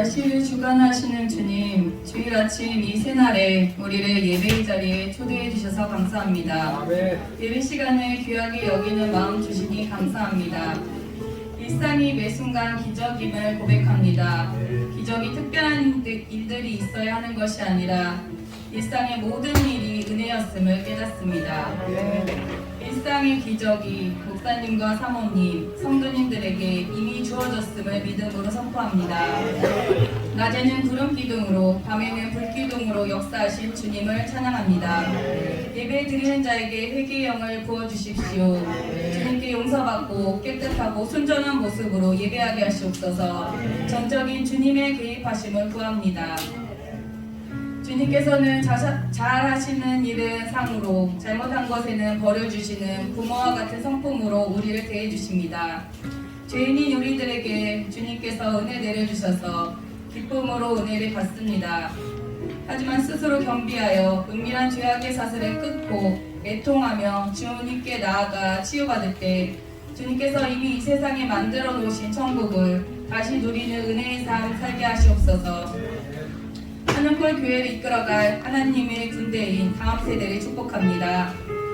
다시를 주관하시는 주님, 주일 아침 이 새날에 우리를 예배의 자리에 초대해 주셔서 감사합니다. 예배 시간을 귀하게 여기는 마음 주시니 감사합니다. 일상이 매 순간 기적임을 고백합니다. 기적이 특별한 일들이 있어야 하는 것이 아니라 일상의 모든 일이 은혜였음을 깨닫습니다. 일상의 기적이 목사님과 사모님, 성도님들에게 이미 주어졌음을 믿음으로 선포합니다. 낮에는 구름 기둥으로, 밤에는 불 기둥으로 역사하신 주님을 찬양합니다. 예배 드리는 자에게 회개의 영을 부어주십시오. 주님께 용서받고 깨끗하고 순전한 모습으로 예배하게 하시옵소서. 전적인 주님의 개입하심을 구합니다. 주님께서는 잘하시는 일은 상으로, 잘못한 것에는 벌을 주시는 부모와 같은 성품으로 우리를 대해주십니다. 죄인인 우리들에게 주님께서 은혜 내려주셔서 기쁨으로 은혜를 받습니다. 하지만 스스로 겸비하여 은밀한 죄악의 사슬을 끊고 애통하며 주님께 나아가 치유받을 때 주님께서 이미 이 세상에 만들어 놓으신 천국을 다시 누리는 은혜의 삶 살게 하시옵소서. 하늘골 교회를 이끌어갈 하나님의 군대인 다음 세대를 축복합니다.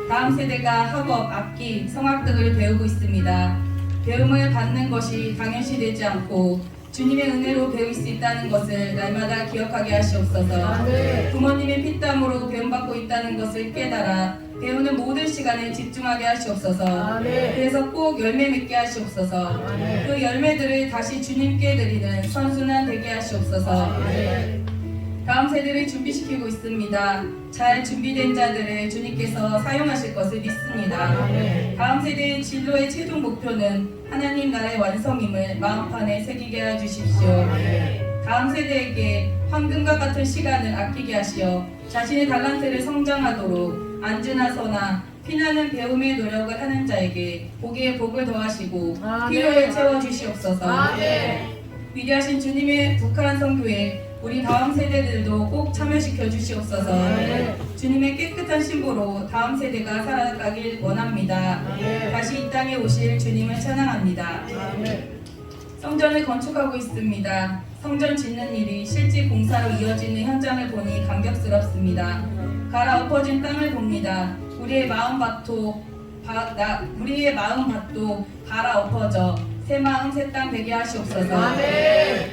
다음 세대가 학업, 악기, 성악 등을 배우고 있습니다. 배움을 받는 것이 당연시 되지 않고 주님의 은혜로 배울 수 있다는 것을 날마다 기억하게 하시옵소서. 부모님의 피땀으로 배움받고 있다는 것을 깨달아 배우는 모든 시간에 집중하게 하시옵소서. 그래서 꼭 열매 맺게 하시옵소서. 그 열매들을 다시 주님께 드리는 선순환 되게 하시옵소서. 다음 세대를 준비시키고 있습니다. 잘 준비된 자들을 주님께서 사용하실 것을 믿습니다. 다음 세대의 진로의 최종 목표는 하나님 나라의 완성임을 마음판에 새기게 해주십시오. 다음 세대에게 황금과 같은 시간을 아끼게 하시어 자신의 달란트를 성장하도록 앉으나 서나 피나는 배움의 노력을 하는 자에게 복에 복을 더하시고 필요를 채워주시옵소서. 위대하신 주님의 북한 선교회 우리 다음 세대들도 꼭 참여시켜 주시옵소서. 주님의 깨끗한 신부로 다음 세대가 살아가길 원합니다. 다시 이 땅에 오실 주님을 찬양합니다. 성전을 건축하고 있습니다. 성전 짓는 일이 실제 공사로 이어지는 현장을 보니 감격스럽습니다. 갈아엎어진 땅을 봅니다. 우리의 마음밭도 갈아엎어져 새 마음 새 땅 되게 하시옵소서.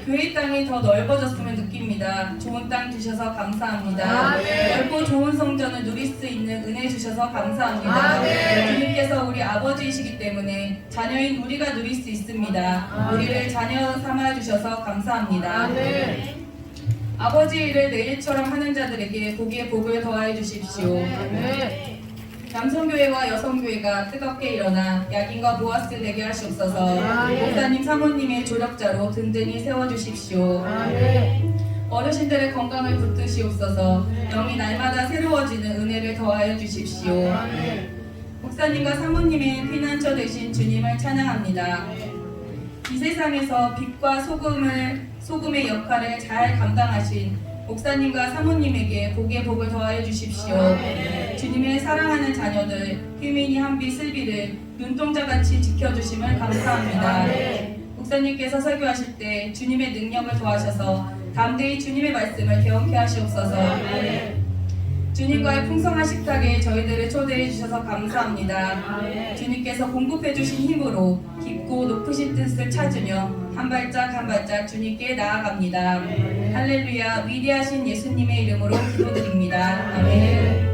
교회 땅이 더 넓어졌으면 느낍니다. 좋은 땅 주셔서 감사합니다. 넓고 좋은 성전을 누릴 수 있는 은혜 주셔서 감사합니다. 주님께서 우리 아버지이시기 때문에 자녀인 우리가 누릴 수 있습니다. 우리를 자녀 삼아 주셔서 감사합니다. 아버지 일을 내일처럼 하는 자들에게 복에 복을 더하여 주십시오. 남성교회와 여성교회가 뜨겁게 일어나 약인과 보아스 되게 하시옵소서. 목사님 사모님의 조력자로 든든히 세워주십시오. 어르신들의 건강을 붙드시옵소서. 영이 날마다 새로워지는 은혜를 더하여 주십시오. 목사님과 사모님의 피난처 되신 주님을 찬양합니다. 이 세상에서 빛과 소금의 역할을 잘 감당하신 목사님과 사모님에게 복에 복을 더하여 주십시오. 주님의 사랑하는 자녀들 휘민이 한비 슬비를 눈동자같이 지켜주심을 감사합니다. 목사님께서 설교하실 때 주님의 능력을 더하셔서 담대히 주님의 말씀을 개혁케 하시옵소서. 주님과의 풍성한 식탁에 저희들을 초대해 주셔서 감사합니다. 주님께서 공급해 주신 힘으로 깊고 높으신 뜻을 찾으며 한 발짝 한 발짝 주님께 나아갑니다. 할렐루야. 위대하신 예수님의 이름으로 기도드립니다. 아멘.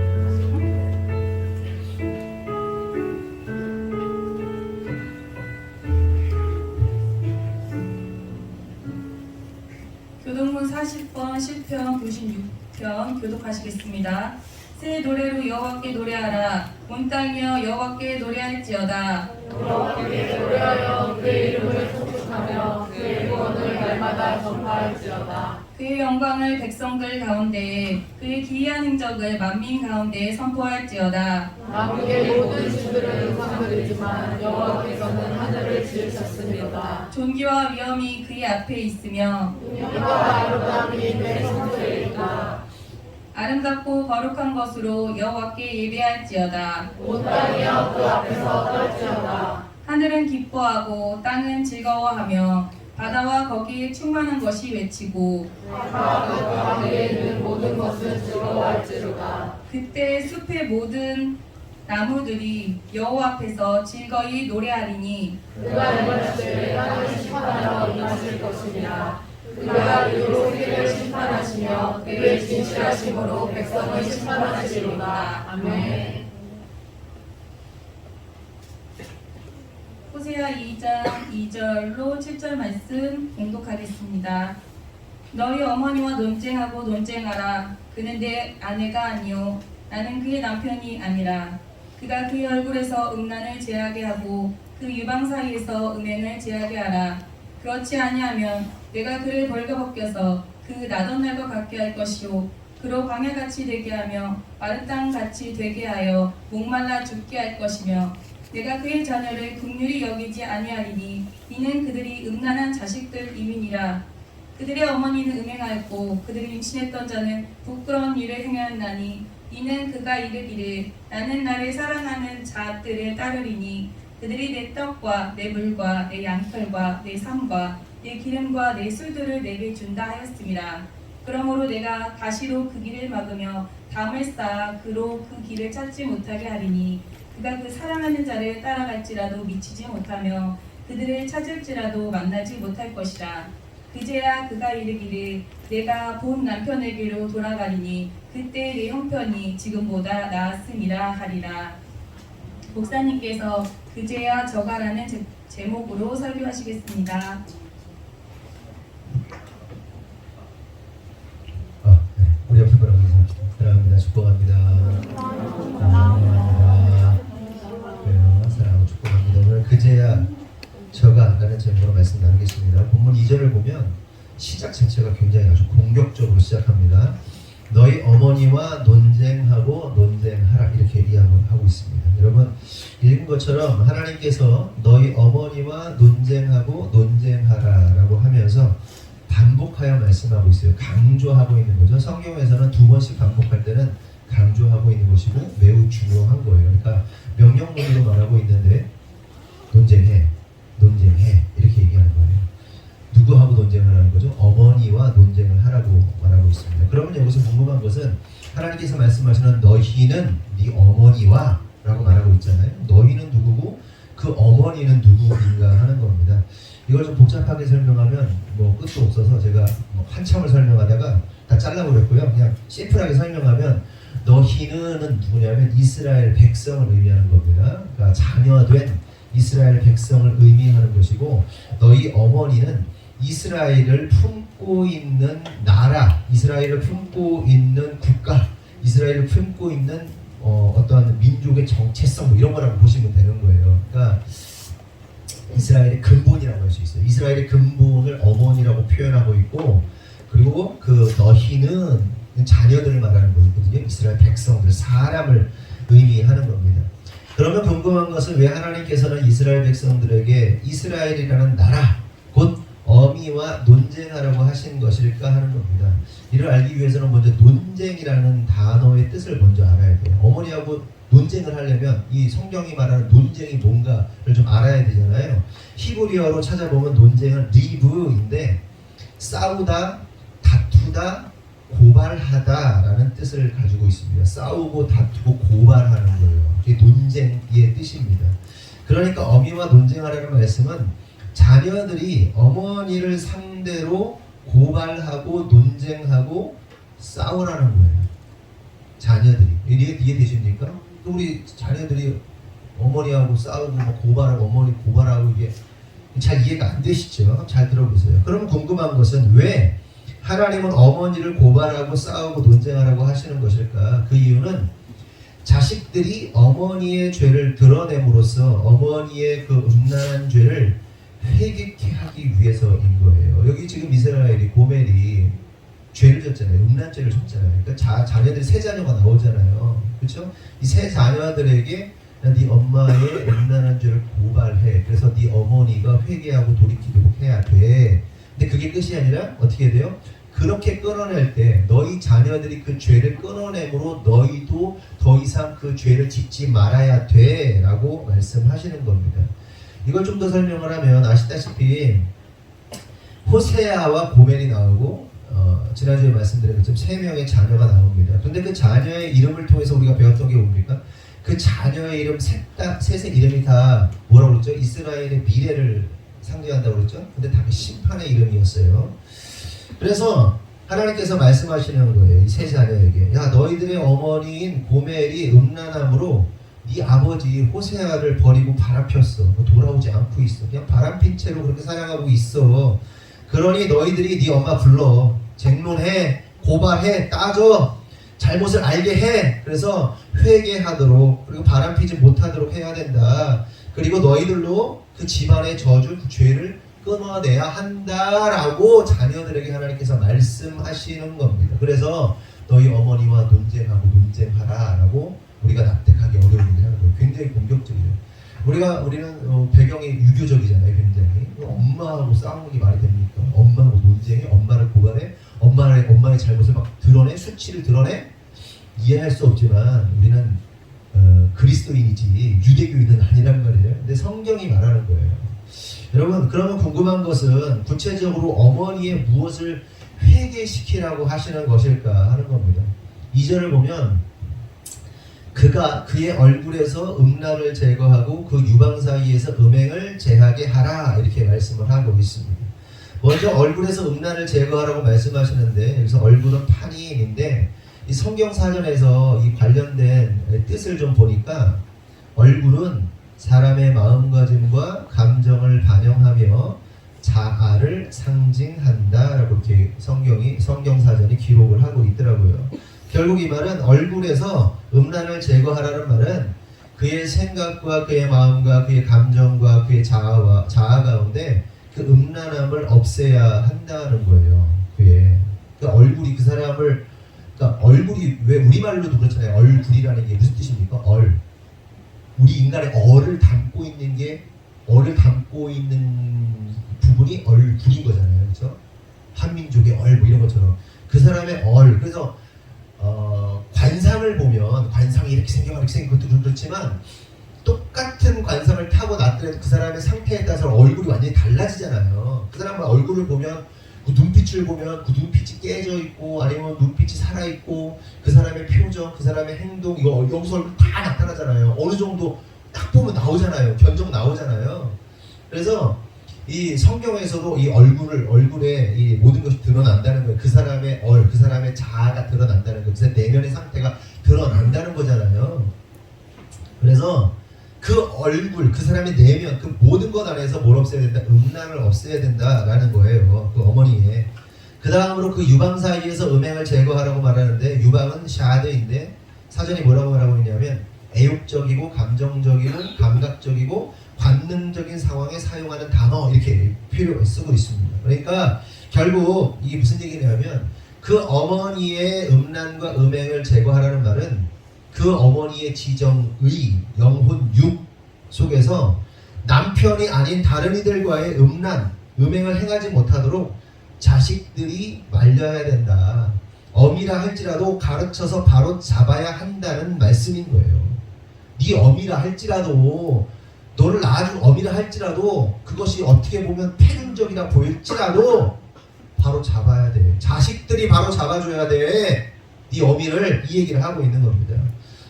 교동문 40번 시편 96편 교독하시겠습니다. 새 노래로 여호와께 노래하라. 온 땅이여 여호와께 노래할지어다. 여호와께 노래하여 그의 이름을 찬송하며 그의 구원을 날마다 전파할지어다. 그의 영광을 백성들 가운데에 그의 기이한 행적을 만민 가운데에 선포할지어다. 만국의 모든 주들은 상들이지만 여호와께서는 하늘을 지으셨습니다. 존귀와 위엄이 그의 앞에 있으며 이와 아름다움이 내 성소에 있다. 아름답고 거룩한 것으로 여호와께 예배할지어다. 온 땅이여 그 앞에서 떨지어다. 하늘은 기뻐하고 땅은 즐거워하며 바다와 거기에 충만한 것이 외치고 내가 그 가운데에 있는 모든 것은 즐거워할지로다. 그때 숲의 모든 나무들이 여호와 앞에서 즐거이 노래하리니 그가 이번 때에 땅을 심판하러 임하실 것이니라. 그가 이로 세계를 심판하시며 그의 진실하심으로 백성을 심판하시리로다. 아멘. 호세아 2장 2절로 7절 말씀 공독하겠습니다. 너희 어머니와 논쟁하고 논쟁하라. 그는 내 아내가 아니요 나는 그의 남편이 아니라. 그가 그의 얼굴에서 음란을 제하게 하고 그 유방 사이에서 음행을 제하게 하라. 그렇지 아니하면 내가 그를 벌거벗겨서 그 나던 날과 같게 할 것이요 그로 광야같이 되게 하며 마른 땅같이 되게 하여 목말라 죽게 할 것이며 내가 그의 자녀를 긍휼히 여기지 아니하리니 이는 그들이 음란한 자식들임이니라. 그들의 어머니는 음행하였고 그들이 임신했던 자는 부끄러운 일을 행하였나니 이는 그가 이르기를 나는 나를 사랑하는 자들을 따르리니 그들이 내 떡과 내 물과 내 양털과 내 삶과 내 기름과 내 술들을 내게 준다 하였음이라. 그러므로 내가 가시로 그 길을 막으며 담을 쌓아 그로 그 길을 찾지 못하게 하리니 그가 그 사랑하는 자를 따라갈지라도 미치지 못하며 그들을 찾을지라도 만나지 못할 것이라. 그제야 그가 이르기를 내가 본 남편에게로 돌아가리니 그때 내 형편이 지금보다 나았음이라 하리라. 목사님께서 그제야 저가라는 제목으로 설교하시겠습니다. 우리 옆에 분하고 사랑합니다. 축복합니다. 사랑합니다. 그래요. 사랑하고 축복합니다. 오늘 그제야 저가 라는 제목으로 말씀 나누겠습니다. 본문 2절을 보면 시작 자체가 굉장히 아주 공격적으로 시작합니다. 너희 어머니와 논쟁하고 논쟁하라 이렇게 이야기하고 있습니다. 여러분 읽은 것처럼 하나님께서 너희 어머니와 논쟁하고 논쟁하라 라고 하면서 반복하여 말씀하고 있어요. 강조하고 있는 거죠. 성경에서는 2번씩 반복할 때는 강조하고 있는 것이고 매우 중요한 거예요. 그러니까 명령문으로 말하고 있는데 논쟁해 이렇게 얘기하는 거예요. 누구하고 논쟁을 하는 거죠? 어머니와 논쟁을 하라고 말하고 있습니다. 그러면 여기서 궁금한 것은 하나님께서 말씀하시는 너희는 네 어머니와 라고 말하고 있잖아요. 너희는 누구고 그 어머니는 누구인가 하는 겁니다. 이걸 좀 복잡하게 설명하면 뭐 끝도 없어서 제가 한참을 설명하다가 다 잘라버렸고요. 그냥 심플하게 설명하면 너희는 누구냐면 이스라엘 백성을 의미하는 겁니다. 그러니까 자녀된 이스라엘 백성을 의미하는 것이고 너희 어머니는 이스라엘을 품고 있는 나라, 이스라엘을 품고 있는 국가, 이스라엘을 품고 있는 어떤 민족의 정체성 뭐 이런 거라고 보시면 되는 거예요. 그러니까 이스라엘의 근본이라고 할 수 있어요. 이스라엘의 근본을 어머니라고 표현하고 있고 그리고 그 너희는 자녀들을 말하는 거거든요. 이스라엘 백성들, 사람을 의미하는 겁니다. 그러면 궁금한 것은 왜 하나님께서는 이스라엘 백성들에게 이스라엘이라는 나라, 곧 어미와 논쟁하라고 하신 것일까 하는 겁니다. 이를 알기 위해서는 먼저 논쟁이라는 단어의 뜻을 먼저 알아야 돼요. 어머니하고 논쟁을 하려면 이 성경이 말하는 논쟁이 뭔가를 좀 알아야 되잖아요. 히브리어로 찾아보면 논쟁은 리브인데 싸우다, 다투다, 고발하다라는 뜻을 가지고 있습니다. 싸우고 다투고 고발하는 거예요. 이게 논쟁의 뜻입니다. 그러니까 어미와 논쟁하라는 말씀은 자녀들이 어머니를 상대로 고발하고 논쟁하고 싸우라는 거예요. 자녀들이 이해되십니까? 우리 자녀들이 어머니하고 싸우고 뭐 고발하고 어머니 고발하고 이게 잘 이해가 안 되시죠? 잘 들어보세요. 그럼 궁금한 것은 왜 하나님은 어머니를 고발하고 싸우고 논쟁하라고 하시는 것일까? 그 이유는 자식들이 어머니의 죄를 드러냄으로써 어머니의 그 음란한 죄를 회개케 하기 위해서인 거예요. 여기 지금 이스라엘이 고멜이 죄를 졌잖아요. 음란죄를 졌잖아요. 그러니까 자녀들이 세 자녀가 나오잖아요. 그렇죠? 이 세 자녀들에게 네 엄마의 음란한 죄를 고발해. 그래서 네 어머니가 회개하고 돌이키도록 해야 돼. 근데 그게 끝이 아니라 어떻게 돼요? 그렇게 끊어낼 때 너희 자녀들이 그 죄를 끊어내므로 너희도 더 이상 그 죄를 짓지 말아야 돼 라고 말씀하시는 겁니다. 이걸 좀 더 설명을 하면 아시다시피 호세아와 고멜이 나오고 지난주에 말씀드린 것처럼 3명의 자녀가 나옵니다. 근데 그 자녀의 이름을 통해서 우리가 배웠던 게 뭡니까? 그 자녀의 이름 셋의 이름이 다 뭐라고 그랬죠? 이스라엘의 미래를 상징한다고 그랬죠? 근데 다 심판의 이름이었어요. 그래서 하나님께서 말씀하시는 거예요. 이 세 자녀에게. 야, 너희들의 어머니인 고멜이 음란함으로 네 아버지 호세아를 버리고 바람폈어. 너 돌아오지 않고 있어. 그냥 바람핀 채로 그렇게 살아가고 있어. 그러니 너희들이 네 엄마 불러. 쟁론해. 고발해. 따져. 잘못을 알게 해. 그래서 회개하도록, 그리고 바람피지 못하도록 해야 된다. 그리고 너희들로 그 집안의 저주, 그 죄를 끊어내야 한다라고 자녀들에게 하나님께서 말씀하시는 겁니다. 그래서 너희 어머니와 논쟁하고 논쟁하라 라고 우리가 납득하기 어려운 일을 하는 거예요. 굉장히 공격적이에요. 우리는 배경이 유교적이잖아요. 굉장히. 엄마하고 싸우는 게 말이 됩니까? 엄마하고 논쟁해? 엄마를 고발해? 엄마의 잘못을 막 드러내? 수치를 드러내? 이해할 수 없지만 우리는 그리스도인이지 유대교인은 아니란 말이에요. 근데 성경이 말하는 거예요. 여러분, 그러면 궁금한 것은 구체적으로 어머니의 무엇을 회개시키라고 하시는 것일까 하는 겁니다. 2절을 보면 그가 그의 얼굴에서 음란을 제거하고 그 유방 사이에서 음행을 제하게 하라 이렇게 말씀을 하고 있습니다. 먼저 얼굴에서 음란을 제거하라고 말씀하시는데 여기서 얼굴은 판이인인데 이 성경 사전에서 이 관련된 뜻을 좀 보니까 얼굴은 사람의 마음가짐과 감정을 반영하며 자아를 상징한다라고 이렇게 성경 사전이 기록을 하고 있더라고요. 결국 이 말은 얼굴에서 음란을 제거하라는 말은 그의 생각과 그의 마음과 그의 감정과 그의 자아 가운데 그 음란함을 없애야 한다는 거예요. 그의 그러니까 얼굴이 그 사람을 그러니까 얼굴이 왜 우리말로도 그렇잖아요. 얼굴이라는 게 무슨 뜻입니까? 우리 인간의 얼을 담고 있는 부분이 얼굴인 거잖아요. 그렇죠? 한민족의 얼 뭐 이런 것처럼 그 사람의 얼. 그래서 관상을 보면 관상이 이렇게 생겨 이렇게 생긴 것도 그렇지만 똑같은 관상을 타고 났더라도 그 사람의 상태에 따라서 얼굴이 완전히 달라지잖아요. 그 사람의 얼굴을 보면 그 눈빛을 보면 그 눈빛이 깨져 있고 아니면 눈빛이 살아 있고 그 사람의 표정, 그 사람의 행동 이거 여기서 다 나타나잖아요. 어느 정도 딱 보면 나오잖아요. 견적 나오잖아요. 그래서 이 성경에서도 이 얼굴에 이 모든 것이 드러난다는 거예요. 그 사람의 그 사람의 자아가 드러난다는 거예요. 그래서 내면의 상태가 드러난다는 거잖아요. 그래서 그 얼굴, 그 사람의 내면, 그 모든 것 안에서 뭘 없애야 된다? 음란을 없애야 된다라는 거예요. 그 어머니의. 그 다음으로 그 유방 사이에서 음행을 제거하라고 말하는데 유방은 샤드인데 사전이 뭐라고 말하고 있냐면 애욕적이고 감정적이고 감각적이고 관능적인 상황에 사용하는 단어 이렇게 쓰고 있습니다. 그러니까 결국 이게 무슨 얘기냐면 그 어머니의 음란과 음행을 제거하라는 말은 그 어머니의 지정의 영혼 육 속에서 남편이 아닌 다른 이들과의 음행을 행하지 못하도록 자식들이 말려야 된다. 어미라 할지라도 가르쳐서 바로 잡아야 한다는 말씀인 거예요. 네 어미라 할지라도 너를 낳아준 어미라 할지라도 그것이 어떻게 보면 패륜적이라 보일지라도 바로 잡아야 돼. 자식들이 바로 잡아줘야 돼. 네 어미를 이 얘기를 하고 있는 겁니다.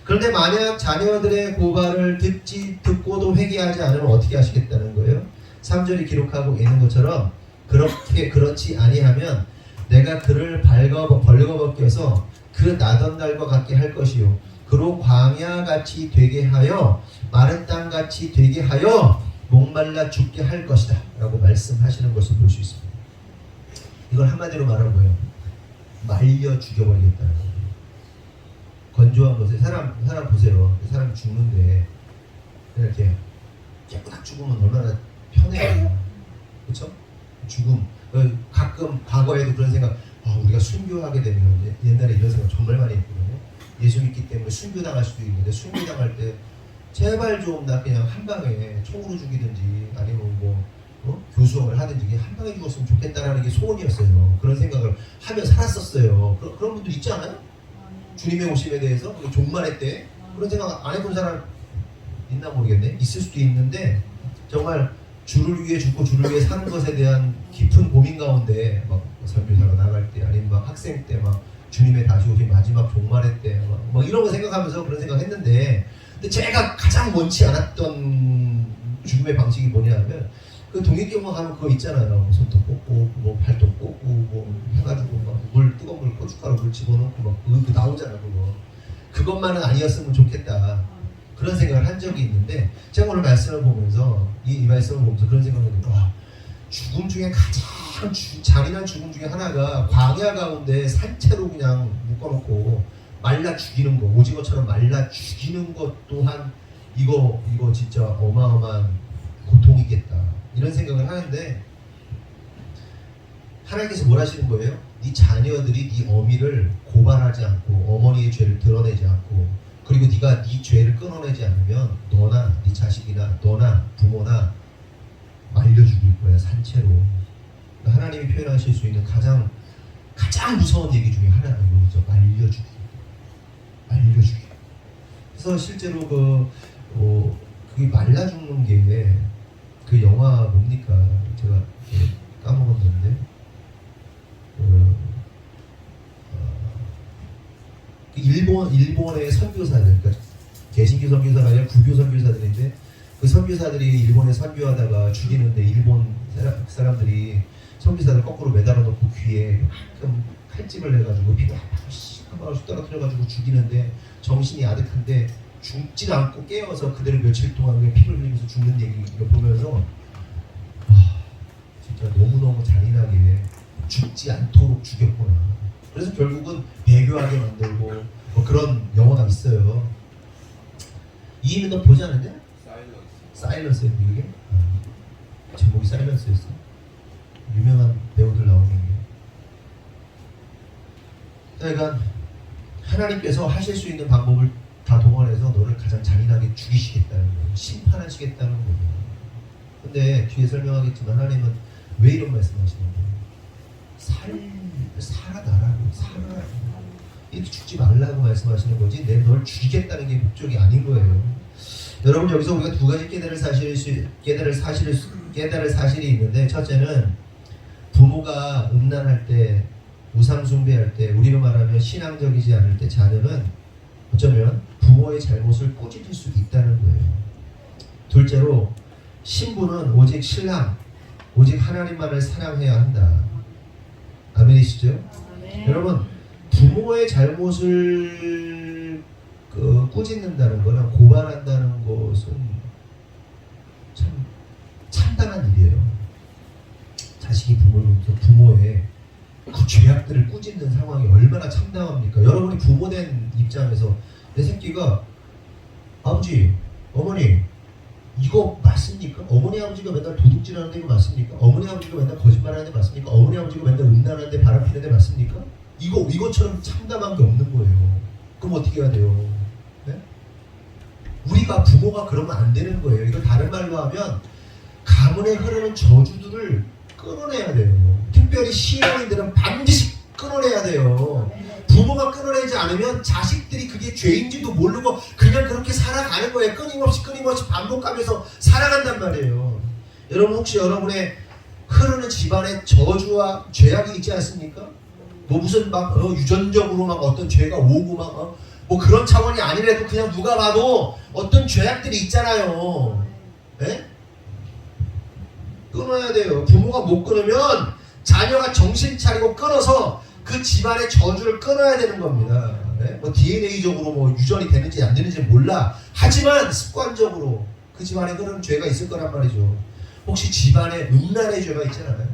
그런데 만약 자녀들의 고발을 듣고도 회개하지 않으면 어떻게 하시겠다는 거예요? 3절이 기록하고 있는 것처럼 그렇지 아니하면 내가 그를 벌거벗겨서 그 나던 날과 같게 할 것이요 그로 광야같이 되게 하여 마른 땅같이 되게 하여 목말라 죽게 할 것이다 라고 말씀하시는 것을 볼 수 있습니다. 이걸 한마디로 말하면 뭐예요? 말려 죽여버리겠다는 거예요. 건조한 것에 사람 보세요. 사람 죽는데 이렇게 깨끗하게 죽으면 얼마나 편해요. 그렇죠? 죽음. 가끔 과거에도 그런 생각. 우리가 순교하게 되면 옛날에 이런 생각 정말 많이 했거든요. 예수 믿기 때문에 순교당할 수도 있는데 순교당할 때 제발 좀 나 그냥 한 방에 총으로 죽이든지 아니면 교수형을 하든지 그냥 한 방에 죽었으면 좋겠다라는 게 소원이었어요. 그런 생각을 하며 살았었어요. 그런 분들 있지 않아요? 주님의 오심에 대해서 종말의 때 그런 생각 안 해본 사람 있나 모르겠네. 있을 수도 있는데 정말 주를 위해 죽고 주를 위해 사는 것에 대한 깊은 고민 가운데 막 선교사로 나갈 때 아니면 막 학생 때 막 주님의 다시 오신 마지막 종말의 때 막 이런 거 생각하면서 그런 생각했는데 근데 제가 가장 원치 않았던 죽음의 방식이 뭐냐면 그 독립경화 하면 그거 있잖아요. 뭐 손톱 꽂고 뭐 발톱 꽂고 뭐 해가지고 막 물 뜨거운 물 고춧가루 물 집어넣고 막 그거 나오잖아 그거. 그것만은 아니었으면 좋겠다. 그런 생각을 한 적이 있는데 제가 오늘 말씀을 보면서 이 말씀을 보면서 그런 생각을 했는데 와 죽음 중에 가장 잔인한 죽음 중에 하나가 광야 가운데 산채로 그냥 묶어놓고 말라 죽이는 거 오징어처럼 말라 죽이는 것 또한 이거 진짜 어마어마한 고통이겠다 이런 생각을 하는데 하나님께서 뭘 하시는 거예요? 네 자녀들이 네 어미를 고발하지 않고 어머니의 죄를 드러내지 않고 그리고 네가 네 죄를 끊어내지 않으면 너나 네 자식이나 너나 부모나 말려 죽일 거야 산채로. 하나님이 표현하실 수 있는 가장 무서운 얘기 중에 하나가 이거죠. 말려 죽기. 그래서 실제로 그게 말라 죽는 게 그 영화 뭡니까? 제가 까먹었는데 일본의 선교사들, 그러니까 개신교 선교사가 아니라 불교 선교사들인데 그 선교사들이 일본에 선교하다가 죽이는데 일본 사람들이 선교사들 거꾸로 매달아 놓고 귀에 좀 칼집을 내가지고 피가 한 방울씩 떨어뜨려가지고 죽이는데 정신이 아득한데 죽지 않고 깨어서 그대로 며칠 동안 그냥 피를 흘리면서 죽는 얘기를 보면서 와 진짜 너무너무 잔인하게 죽지 않도록 죽였구나. 그래서 결국은 배교하게 만들고 뭐 그런 영화가 있어요. 이미 너 보지 않았냐? 사일런스였니 그게? 제목이 사일런스였어. 유명한 배우들 나오는 게. 그러니까 하나님께서 하실 수 있는 방법을 다 동원해서 너를 가장 잔인하게 죽이시겠다는 거예요. 심판하시겠다는 거예요. 근데 뒤에 설명하겠지만 하나님은 왜 이런 말씀하시는 거예요? 살아나라고 살아라고 이렇게 죽지 말라고 말씀하시는 거지 내 널 죽이겠다는 게 목적이 아닌 거예요. 여러분 여기서 우리가 두 가지 깨달을 사실이 있는데 첫째는 부모가 음란할 때 우상 숭배할 때 우리로 말하면 신앙적이지 않을 때 자녀는 어쩌면 부모의 잘못을 꾸짖을 수 있다는 거예요. 둘째로 신부는 오직 신랑 오직 하나님만을 사랑해야 한다. 아멘이시죠? 아멘. 여러분 부모의 잘못을 꾸짖는다는 거나 고발한다는 것은 참 참담한 일이에요. 자식이 부모의 그 죄악들을 꾸짖는 상황이 얼마나 참담합니까? 여러분이 부모된 입장에서 내 새끼가 아버지, 어머니 이거 맞습니까? 어머니 아버지가 맨날 도둑질하는데 이거 맞습니까? 어머니 아버지가 맨날 거짓말하는데 맞습니까? 어머니 아버지가 맨날 음란하는데 바람 피는데 맞습니까? 이것처럼 참담한 게 없는 거예요. 그럼 어떻게 해야 돼요? 네? 우리가 부모가 그러면 안 되는 거예요. 이거 다른 말로 하면 가문에 흐르는 저주들을 끊어내야 돼요. 특별히 신앙인들은 반드시 끊어내야 돼요. 부모가 끊어내지 않으면 자식들이 그게 죄인지도 모르고 그냥 그렇게 살아가는 거예요. 끊임없이 반복하면서 살아간단 말이에요. 여러분 혹시 여러분의 흐르는 집안에 저주와 죄악이 있지 않습니까? 뭐 무슨 막 유전적으로 막 어떤 죄가 오고 막 뭐 그런 차원이 아니라도 그냥 누가 봐도 어떤 죄악들이 있잖아요. 네? 끊어야 돼요. 부모가 못 끊으면 자녀가 정신 차리고 끊어서 그 집안의 저주를 끊어야 되는 겁니다. 네? 뭐 DNA적으로 뭐 유전이 되는지 안 되는지 몰라. 하지만 습관적으로 그 집안에 흐르는 죄가 있을 거란 말이죠. 혹시 집안에 음란의 죄가 있지 않아요?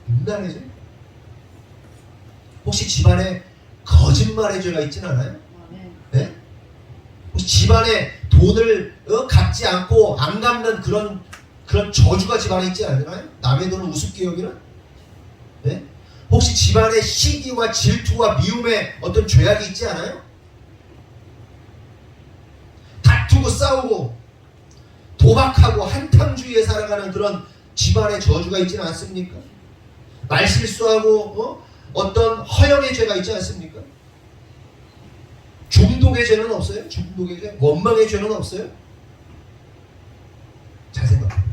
음란의 죄? 혹시 집안에 거짓말의 죄가 있진 않아요? 네? 혹시 집안에 돈을 갚지 않고 안 갚는 그런 저주가 집안에 있지 않나요? 남의 돈을 우습게 여기는? 네? 혹시 집안에 시기와 질투와 미움의 어떤 죄악이 있지 않아요? 다투고 싸우고 도박하고 한탕주의에 살아가는 그런 집안의 저주가 있지는 않습니까? 말실수하고 어떤 허영의 죄가 있지 않습니까? 중독의 죄는 없어요? 중독의 죄? 원망의 죄는 없어요? 잘 생각해요.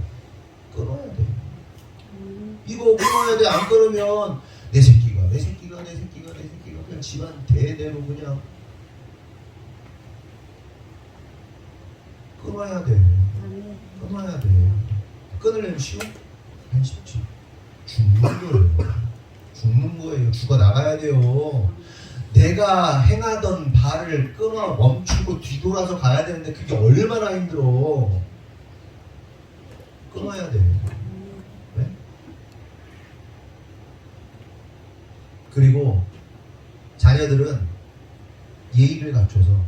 끊어야 끊어야 돼. 안 끊으면 내 새끼가 그냥 집안 대대로 그냥 끊어야 돼. 끊어야 돼. 끊으려면 쉬워? 안 쉽지. 죽는 거예요. 죽는 거예요. 죽어 나가야 돼요. 내가 행하던 발을 끊어 멈추고 뒤돌아서 가야 되는데 그게 얼마나 힘들어. 끊어야 돼. 네? 그리고 자녀들은 예의를 갖춰서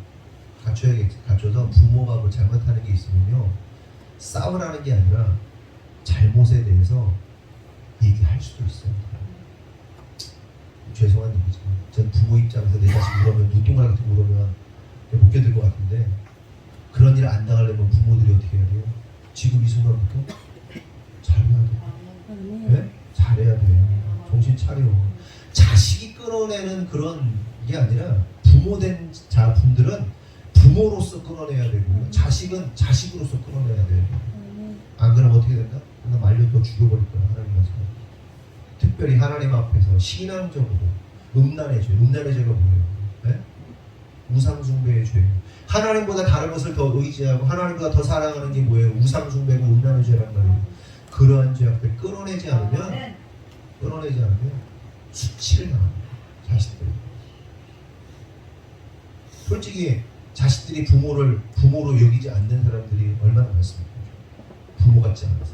부모가 뭐 잘못하는 게 있으면요 싸우라는 게 아니라 잘못에 대해서 얘기할 수도 있어요. 죄송한 얘기지만 전 부모 입장에서 내 자식 물으면 눈동갈 같은 거 물으면 못 견딜 것 같은데 그런 일 안 당하려면 부모들이 어떻게 해야 돼요? 지금 이 순간부터 잘해야 돼요. 네? 잘해야 돼요. 정신 차려. 자식이 끌어내는 그런 게 아니라 부모된 자분들은 부모로서 끌어내야 되고 자식은 자식으로서 끌어내야 돼요. 안 그러면 어떻게 된다? 나 말려 또 죽여버릴 거야. 하나님께서. 특별히 하나님 앞에서 신앙적으로 음란의 죄. 음란의 죄가 뭐예요? 네? 우상숭배의 죄. 하나님보다 다른 것을 더 의지하고 하나님보다 더 사랑하는 게 뭐예요? 우상숭배고 음란의 죄란 말이에요. 그러한 죄악들 끊어내지 않으면 수치를 당합니다. 자식들이. 솔직히 자식들이 부모로 여기지 않는 사람들이 얼마나 많습니까? 부모 같지 않아서.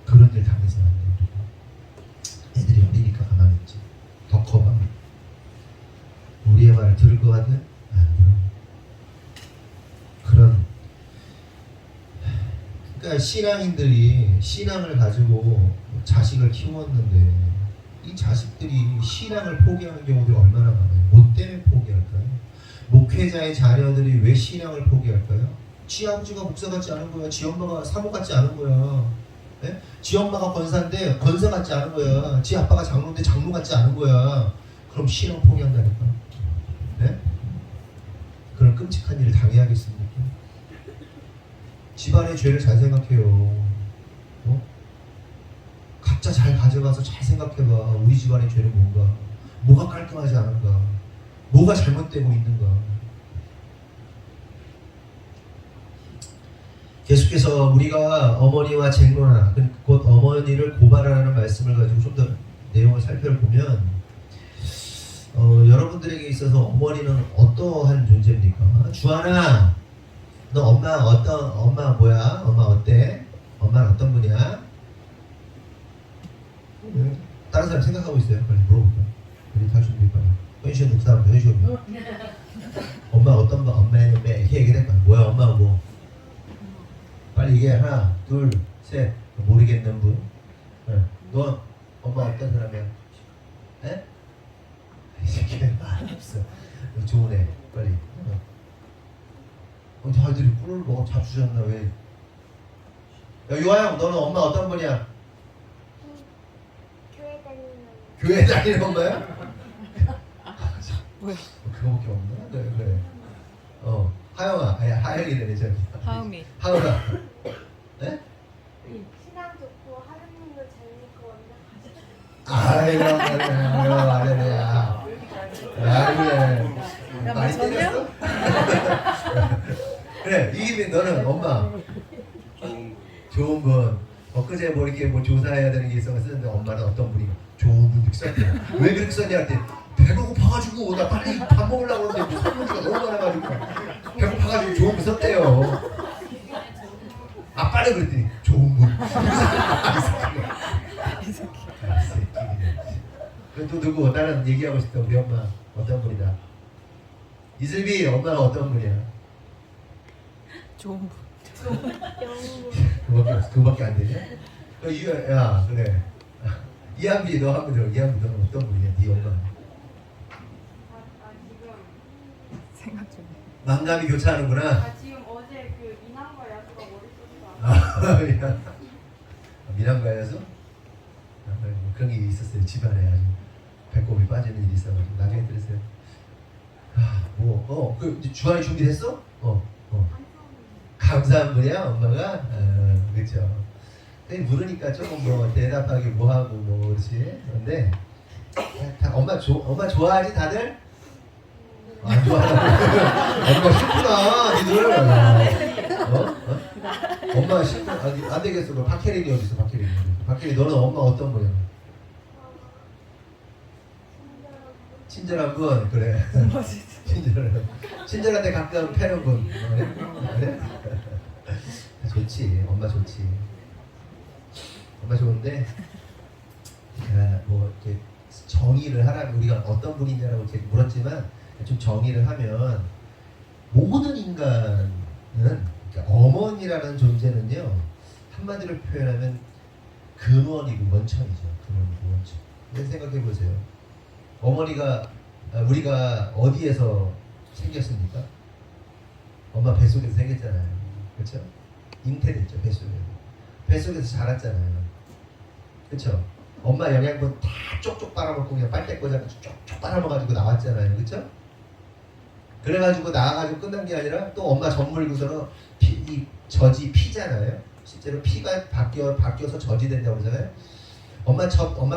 그런 일 당해서는 안 돼요. 애들이 어리니까 가만히 있지. 더 커봐. 우리의 말을 들을 것 같아? 안 들어. 그러니까 신앙인들이 신앙을 가지고 자식을 키웠는데 이 자식들이 신앙을 포기하는 경우들이 얼마나 많아요. 뭐 때문에 포기할까요? 목회자의 자녀들이 왜 신앙을 포기할까요? 지 아버지가 목사 같지 않은 거야. 지 엄마가 사모 같지 않은 거야. 네? 지 엄마가 권사인데 권사 같지 않은 거야. 지 아빠가 장로인데 장로 같지 않은 거야. 그럼 신앙 포기한다니까. 네? 그런 끔찍한 일을 당해야겠습니까? 집안의 죄를 잘 생각해요. 각자 잘 가져가서 잘 생각해봐. 우리 집안의 죄는 뭔가? 뭐가 깔끔하지 않은가? 뭐가 잘못되고 있는가? 계속해서 우리가 어머니와 쟁론하나 곧 어머니를 고발하라는 말씀을 가지고 좀 더 내용을 살펴보면 여러분들에게 있어서 어머니는 어떠한 존재입니까? 주하나 너 엄마 뭐야? 엄마 어때? 엄마는 어떤 분이야? 다른 사람 생각하고 있어요. 빨리 물어볼까? 우리 다 준비해봐요. 현시현 누구 사람 현시현 엄마 어떤 분? 엄마는 왜 이렇게 얘기를 할까? 뭐야 엄마 뭐? 빨리 얘기해. 하나 둘 셋. 모르겠는 분? 너 엄마 어떤 사람이야? 에? 이 새끼 말 없어. 좋은 애 빨리. 다들이 꿀을 먹어 잡수셨나 왜? 야 유아형 너는 엄마 어떤 분이야? 교회 다니는 엄마야? 뭐야? 그거밖에 없나? 그래. 하영아, 하영이 되네 저기. 하음이. 하은아. 네? 신앙 좋고 하느님도 재밌고 아이고, 야, 그래. 많이 때렸어? 그래, 이기민 너는 엄마. 좋은 분. 엊그제 뭐 이렇게 뭐 조사해야 되는 게 있어서 쓰는데 엄마는 어떤 분이 좋은 분 이렇게 썼대. 왜 그렇게 썼냐 할때 배가 고파가지고 나 빨리 밥 먹으려고 그러는데 설문지가 너무 많아가지고 배고파가지고 좋은 분 썼대요. 빨리 그랬더니 좋은 분. 또 누구 다른 얘기하고 싶다. 우리 엄마 어떤 분이다. 이슬비 엄마가 어떤 분이야? 좋은 분. 그거밖에 안 되냐? 야 그래. 이한비 너 한번 들어. 이한비 너는 어떤 분이야? 네 엄마. 지금 생각 중에. 만감이 교차하는구나. 지금 어제 그 이남과 야수가 머릿속이 미남과 야수? 그런 게 있었어요. 집안에 아주 배꼽이 빠지는 일이 있어가지고 나중에 들었어요. 그 주한이 준비됐어? 감사한 분이야 엄마가. 그렇죠. 그냥 물으니까 조금 뭐 대답하기 뭐하고 뭐 그렇지. 그런데 다 엄마 좋아하지 다들? 안 좋아하나? 엄마 싫구나 니들. 엄마 싫구 안 되겠어. 그 박혜린이 어디 있어? 박혜린 너는 엄마 어떤 거야? 친절한 분 그래. 친절한데 가끔 패는 분 그래? 좋지. 엄마 좋지. 엄마 좋은데 뭐 이렇게 정의를 하라고 우리가 어떤 분이냐라고 이렇게 물었지만 좀 정의를 하면 모든 인간은 그러니까 어머니라는 존재는요 한마디로 표현하면 근원이고 원천이죠. 근원이고 원천. 이런 생각해 보세요. 어머니가 우리가 어디에서 생겼습니까? 엄마 뱃속에서 생겼잖아요. 그렇죠? 잉태됐죠. 뱃속에서 자랐잖아요. 그렇죠? 엄마 영양분 다 쪽쪽 빨아먹고 그냥 빨대 꽂아서 쪽쪽 빨아먹어가지고 나왔잖아요. 그렇죠? 그래가지고 나와가지고 끝난 게 아니라 또 엄마 젖 물고서는 이 젖이 피잖아요. 실제로 피가 바뀌어서 젖이 된다고 그러잖아요. 엄마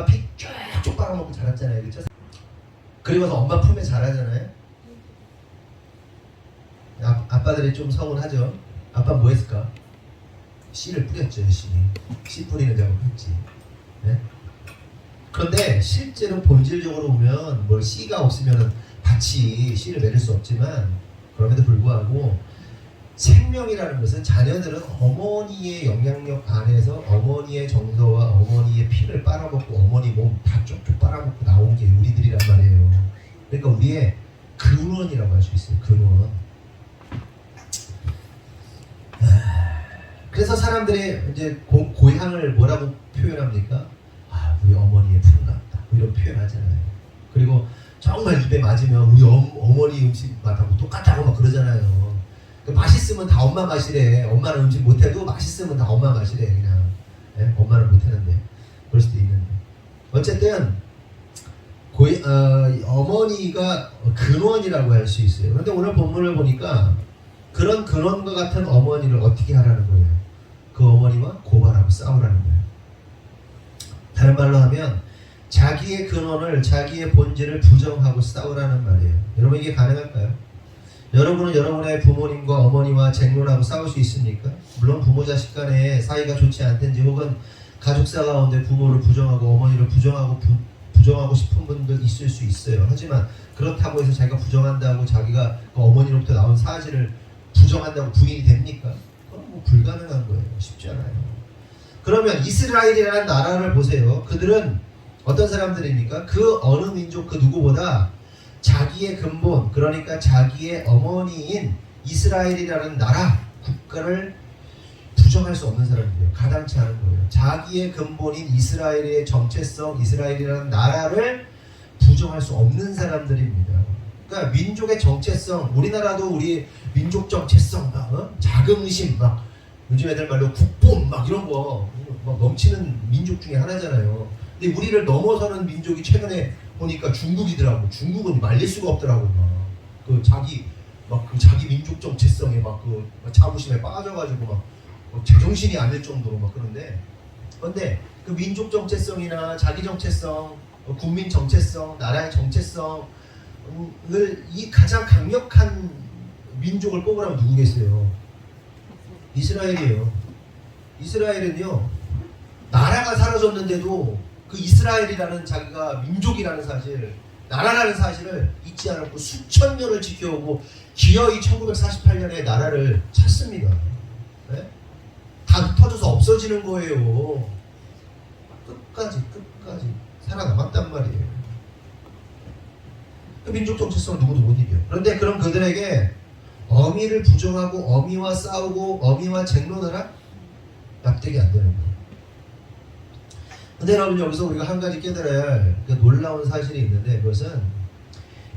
피 쪽쪽 빨아먹고 자랐잖아요. 그렇죠? 그리고서 엄마 품에 자라잖아요. 아빠들이 좀 서운하죠. 아빠 뭐 했을까? 씨를 뿌렸죠. 열심히 씨 뿌리는 작업했지. 네? 그런데 실제로 본질적으로 보면 뭘 씨가 없으면 같이 씨를 맺을 수 없지만 그럼에도 불구하고 생명이라는 것은 자녀들은 어머니의 영향력 안에서 어머니의 정서와 어머니의 피를 빨아먹고 어머니 몸 다 쪽쪽 빨아먹고 나온 게 우리들이란 말이에요. 그러니까 우리의 근원이라고 할 수 있어요. 근원. 그래서 사람들이 이제 고향을 뭐라고 표현합니까? 우리 어머니의 품 같다. 이런 표현하잖아요. 그리고 정말 입에 맞으면 우리 어머니 음식 맛하고 똑같다고 막 그러잖아요. 맛있으면 다 엄마 맛이래. 엄마는 음식 못해도 맛있으면 다 엄마 맛이래. 그냥 네? 엄마는 못하는데 그럴 수도 있는데 어쨌든 어머니가 근원이라고 할 수 있어요. 그런데 오늘 본문을 보니까 그런 근원과 같은 어머니를 어떻게 하라는 거예요? 그 어머니와 고발하고 싸우라는 거예요. 다른 말로 하면 자기의 근원을 자기의 본질을 부정하고 싸우라는 말이에요. 여러분 이게 가능할까요? 여러분은 여러분의 부모님과 어머니와 쟁론하고 싸울 수 있습니까? 물론 부모 자식 간에 사이가 좋지 않든지 혹은 가족사 가운데 부모를 부정하고 어머니를 부정하고 싶은 분들 있을 수 있어요. 하지만 그렇다고 해서 자기가 부정한다고 자기가 그 어머니로부터 나온 사실을 부정한다고 부인이 됩니까? 그건 뭐 불가능한 거예요. 쉽지 않아요. 그러면 이스라엘이라는 나라를 보세요. 그들은 어떤 사람들입니까? 그 어느 민족 그 누구보다 자기의 근본, 그러니까 자기의 어머니인 이스라엘이라는 나라, 국가를 부정할 수 없는 사람들이에요. 가당치 않은 거예요. 자기의 근본인 이스라엘의 정체성, 이스라엘이라는 나라를 부정할 수 없는 사람들입니다. 그러니까 민족의 정체성, 우리나라도 우리 민족 정체성, 자긍심, 막 요즘 애들 말로 국본 막 이런 거 막 넘치는 민족 중에 하나잖아요. 근데 우리를 넘어서는 민족이 최근에 보니까 중국이더라고. 중국은 말릴 수가 없더라고. 그 자기 민족 정체성에 막 그 자부심에 빠져가지고 막 제정신이 아닐 정도로 막 그런데 그 민족 정체성이나 자기 정체성, 국민 정체성, 나라의 정체성을 이 가장 강력한 민족을 뽑으라면 누구겠어요? 이스라엘이에요. 이스라엘은요 나라가 사라졌는데도 그 이스라엘이라는 자기가 민족이라는 사실, 나라라는 사실을 잊지 않았고 수천 년을 지켜오고 기어이 1948년에 나라를 찾습니다. 네? 다 흩어져서 없어지는 거예요. 끝까지 살아남았단 말이에요. 그 민족 정체성을 누구도 못 이겨요. 그런데 그럼 그들에게 어미를 부정하고 어미와 싸우고 어미와 쟁론하라? 납득이 안 되는 거예요. 근데 여러분 여기서 우리가 한 가지 깨달아야 할 놀라운 사실이 있는데 그것은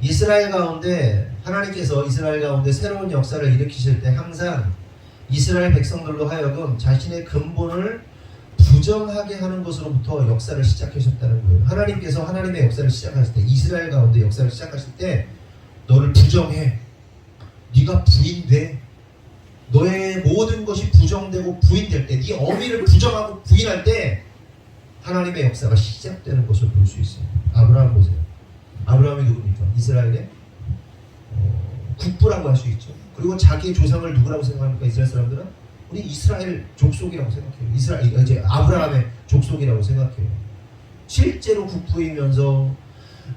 이스라엘 가운데 하나님께서 이스라엘 가운데 새로운 역사를 일으키실 때 항상 이스라엘 백성들로 하여금 자신의 근본을 부정하게 하는 것으로부터 역사를 시작하셨다는 거예요. 하나님께서 하나님의 역사를 시작하실 때 이스라엘 가운데 역사를 시작하실 때 너를 부정해. 네가 부인돼. 너의 모든 것이 부정되고 부인될 때, 네 어미를 부정하고 부인할 때 하나님의 역사가 시작되는 것을 볼 수 있어요. 아브라함 보세요. 아브라함이 누굽니까? 이스라엘의 국부라고 할 수 있죠. 그리고 자기의 조상을 누구라고 생각합니까? 이스라엘 사람들은 우리 이스라엘 족속이라고 생각해요. 이스라엘 이제 아브라함의 족속이라고 생각해요. 실제로 국부이면서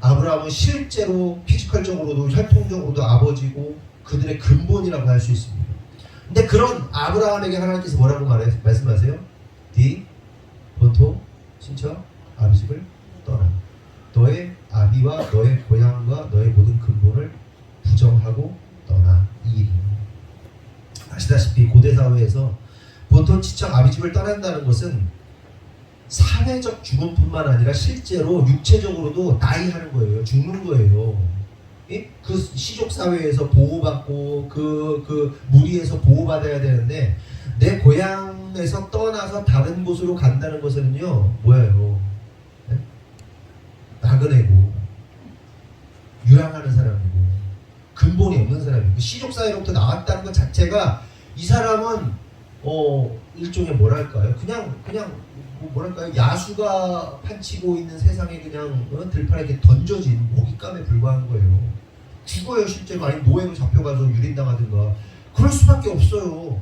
아브라함은 실제로 피지컬적으로도 혈통적으로도 아버지고 그들의 근본이라고 할 수 있습니다. 근데 그런 아브라함에게 하나님께서 뭐라고 말씀하세요? 네 본토, 친척, 아비집을 떠나. 너의 아비와 너의 고향과 너의 모든 근본을 부정하고 떠나. 이 일입니다. 아시다시피 고대 사회에서 본토, 친척, 아비집을 떠난다는 것은 사회적 죽음뿐만 아니라 실제로 육체적으로도 나이하는 거예요. 죽는 거예요. 예? 그 시족 사회에서 보호받고 그 무리에서 보호받아야 되는데 내 고향에서 떠나서 다른 곳으로 간다는 것은요 뭐예요? 네? 나그네고 유랑하는 사람이고 근본이 없는 사람이고 시족 사회로부터 나왔다는 것 자체가 이 사람은 일종의 뭐랄까요? 그냥 뭐랄까요? 야수가 판치고 있는 세상에 그냥 들판에 이렇게 던져진 먹잇감에 불과한 거예요. 죽어요 실제로. 아니 노예로 잡혀가서 유린당하든가 그럴 수밖에 없어요.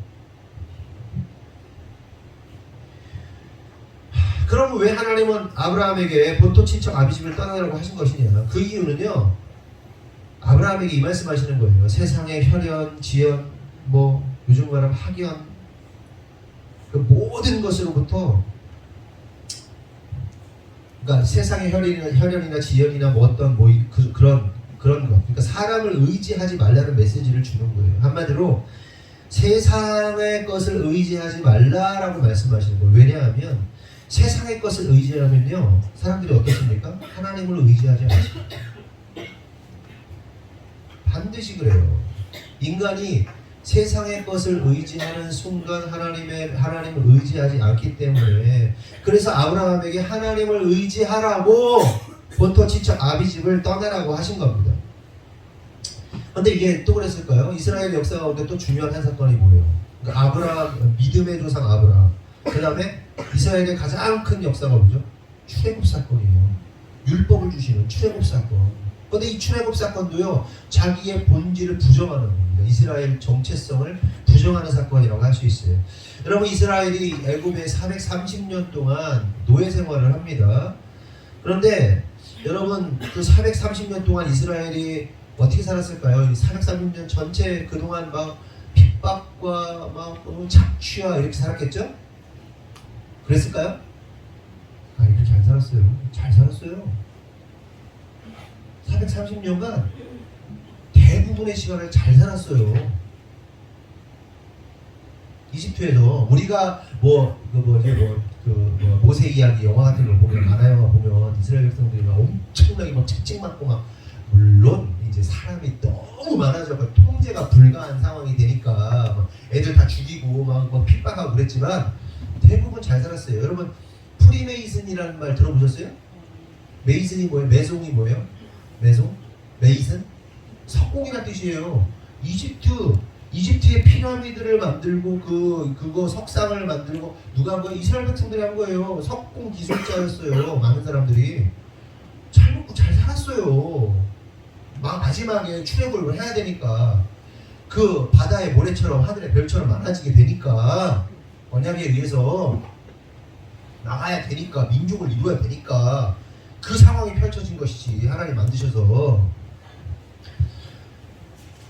그러면 왜 하나님은 아브라함에게 본토 친척 아비집을 떠나라고 하신 것이냐? 그 이유는요. 아브라함에게 이 말씀하시는 거예요. 세상의 혈연, 지연, 뭐 요즘 말하면 학연, 그 모든 것으로부터, 그러니까 세상의 혈연이나 지연이나 뭐 어떤 그런 것, 그러니까 사람을 의지하지 말라는 메시지를 주는 거예요. 한마디로 세상의 것을 의지하지 말라라고 말씀하시는 거예요. 왜냐하면 세상의 것을 의지하면요 사람들이 어떻습니까? 하나님을 의지하지 않습니다. 반드시 그래요. 인간이 세상의 것을 의지하는 순간 하나님을 의지하지 않기 때문에, 그래서 아브라함에게 하나님을 의지하라고 본토 친척 아비집을 떠나라고 하신 겁니다. 그런데 이게 또 그랬을까요? 이스라엘 역사 가운데 또 중요한 한 사건이 뭐예요? 그러니까 아브라함, 믿음의 조상 아브라함, 그 다음에 이스라엘의 가장 큰 역사가 뭐죠? 출애굽 사건이에요. 율법을 주시는 출애굽 사건. 그런데 이 출애굽 사건도요 자기의 본질을 부정하는 겁니다. 이스라엘 정체성을 부정하는 사건이라고 할 수 있어요. 여러분, 이스라엘이 애굽에 430년 동안 노예 생활을 합니다. 그런데 여러분, 그 430년 동안 이스라엘이 어떻게 살았을까요? 430년 전체 그동안 막 핍박과 막 착취와 이렇게 살았겠죠? 그랬을까요? 이렇게 잘 살았어요. 잘 살았어요. 430년간 대부분의 시간을 잘 살았어요. 이집트에서 우리가 모세 이야기 영화 같은 걸 보면, 만화 영화 보면 이스라엘 백성들이 막 엄청나게 막 채찍 맞고 막, 물론 이제 사람이 너무 많아져 통제가 불가한 상황이 되니까 막 애들 다 죽이고 막 핍박하고 그랬지만 대부분 잘 살았어요. 여러분, 프리메이슨이라는 말 들어보셨어요? 메이슨이 뭐예요? 메송이 뭐예요? 메송? 메이슨? 석공이라는 뜻이에요. 이집트의 피라미드를 만들고 그거 석상을 만들고 누가 한 거예요? 이스라엘 백성들이 한 거예요. 석공 기술자였어요. 많은 사람들이 잘 먹고 잘 살았어요. 마지막에 출애굽을 해야 되니까, 그 바다의 모래처럼 하늘의 별처럼 많아지게 되니까, 언약에 의해서 나가야 되니까, 민족을 이루어야 되니까 그 상황이 펼쳐진 것이지, 하나님 만드셔서.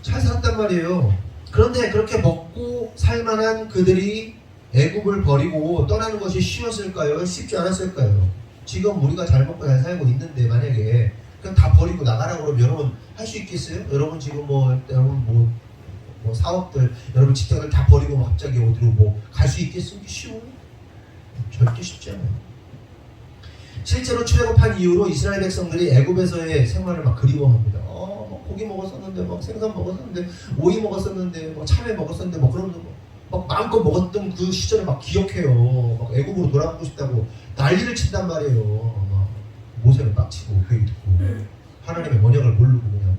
잘 살았단 말이에요. 그런데 그렇게 먹고 살만한 그들이 애굽을 버리고 떠나는 것이 쉬웠을까요? 쉽지 않았을까요? 지금 우리가 잘 먹고 잘 살고 있는데 만약에 그냥 다 버리고 나가라고 그러면 여러분 할 수 있겠어요? 여러분 지금 여러분 사업들, 여러분 직장을 다 버리고 갑자기 어디로 갈 수 있겠어요? 쉬워요? 절대 쉽지 않아요. 실제로 출애굽한 이후로 이스라엘 백성들이 애굽에서의 생활을 막 그리워합니다. 고기 먹었었는데, 막 생선 먹었었는데, 오이 먹었었는데, 막 참외 먹었었는데, 막 그러면서 막 마음껏 먹었던 그 시절을 막 기억해요. 막 애굽으로 돌아가고 싶다고 난리를 친단 말이에요. 막 모세를 빡치고 그 얘기 듣고 하나님의 언약을 모르고 그냥.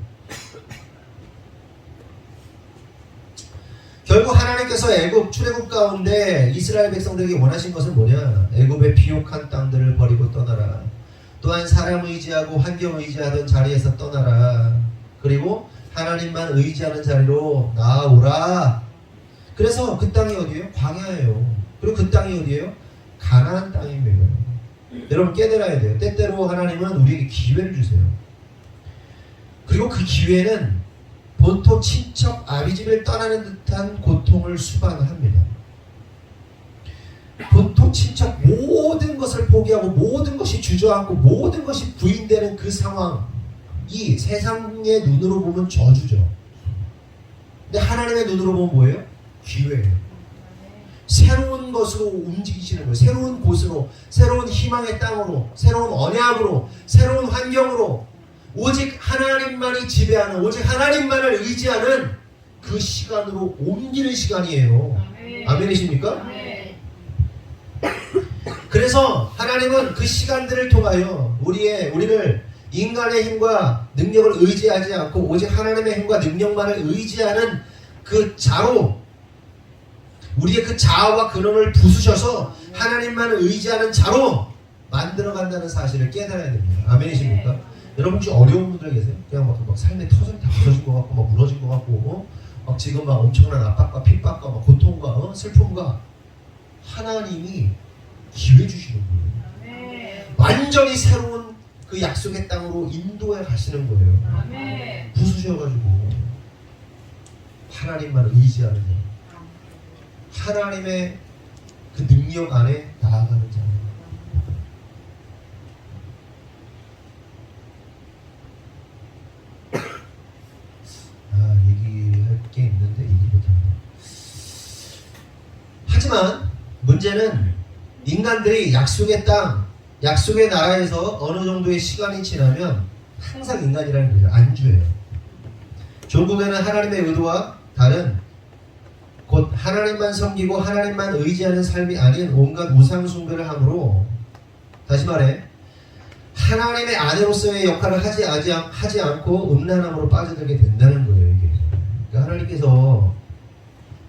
결국 하나님께서 애굽 출애굽 가운데 이스라엘 백성들에게 원하신 것은 뭐냐? 애굽의 비옥한 땅들을 버리고 떠나라. 또한 사람 의지하고 환경 의지하던 자리에서 떠나라. 그리고 하나님만 의지하는 자리로 나아오라. 그래서 그 땅이 어디예요? 광야예요. 그리고 그 땅이 어디예요? 가나안 땅입니다. 여러분 깨달아야 돼요. 때때로 하나님은 우리에게 기회를 주세요. 그리고 그 기회는 본토 친척 아비집을 떠나는 듯한 고통을 수반합니다. 본토 친척 모든 것을 포기하고 모든 것이 주저앉고 모든 것이 부인되는 그 상황이 세상의 눈으로 보면 저주죠. 근데 하나님의 눈으로 보면 뭐예요? 기회예요. 새로운 것으로 움직이시는 거예요. 새로운 곳으로, 새로운 희망의 땅으로, 새로운 언약으로, 새로운 환경으로 오직 하나님만이 지배하는, 오직 하나님만을 의지하는 그 시간으로 옮기는 시간이에요. 아멘이십니까? 그래서 하나님은 그 시간들을 통하여 우리를 인간의 힘과 능력을 의지하지 않고 오직 하나님의 힘과 능력만을 의지하는 그 자로, 우리의 그 자아와 근원을 부수셔서 하나님만을 의지하는 자로 만들어간다는 사실을 깨달아야 됩니다. 아멘이십니까? 여러분 혹시 어려운 분들 계세요? 그냥 막 삶의 터전이 다 부서진 것 같고 막 무너진 것 같고 막 지금 막 엄청난 압박과 핍박과 막 고통과 슬픔과 하나님이 기회 주시는 거예요. 완전히 새로운 그 약속의 땅으로 인도해 가시는 거예요. 부수셔가지고 하나님만 의지하는 자, 하나님의 그 능력 안에 나아가는 자. 얘기할 게 있는데 얘기 못합니다. 하지만 문제는 인간들이 약속의 땅, 약속의 나라에서 어느 정도의 시간이 지나면 항상 인간이라는 거예요. 안주해요. 결국에는 하나님의 의도와 다른 곧 하나님만 섬기고 하나님만 의지하는 삶이 아닌 온갖 우상 숭배를 함으로, 다시 말해 하나님의 아내로서의 역할을 하지 않고 음란함으로 빠져들게 된다는 거예요. 이게 그러니까 하나님께서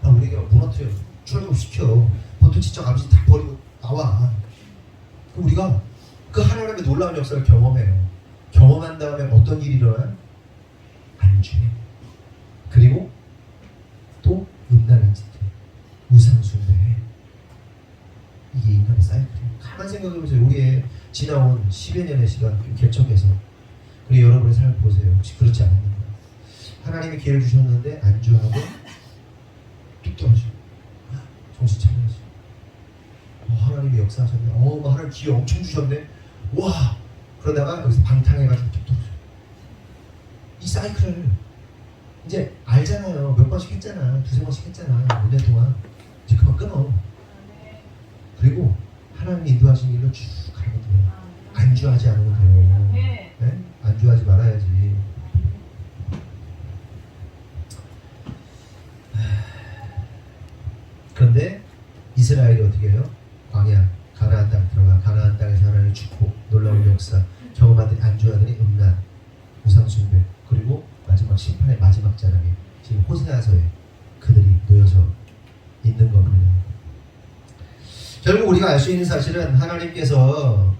우리에게 무너뜨려 출애굽시켜 본토 친척 아버지 다 버리고 나와. 그럼 우리가 그 하나님의 놀라운 역사를 경험해요. 경험한 다음에 어떤 일이 일어나요? 안주. 그리고 또 음란한 짓, 우상 숭배. 이게 인간의 사이클이에요. 가만 생각해보세요. 우리의 지나온 10여 년의 시간 개척해서 그리고 여러분의 삶을 보세요. 혹시 그렇지 않습니까? 하나님이 기회를 주셨는데 안주하고 뚝 떨어지고 정신 차려야지. 하나님이 역사하셨네. 하나님 기회 엄청 주셨네. 와! 그러다가 여기서 방탕해가지고 뚝 떨어져. 이 사이클을 이제 알잖아요. 몇 번씩 했잖아. 두세 번씩 했잖아. 5년 동안. 이제 그만 끊어. 그리고 하나님이 인도하신 길로 쭉 가면 돼요. 안주하지 않으면 돼요. 네? 안주하지 말아야지. 그런데 이스라엘이 어떻게 해요? 광야, 가나안 땅 들어가. 가나안 땅에서 하나님의 축복, 놀라운 역사 경험하더니 안주하더니 음란, 우상 숭배, 그리고 마지막 심판의 마지막 자락에 지금 호세아서에 그들이 놓여서 있는 겁니다. 결국 우리가 알 수 있는 사실은 하나님께서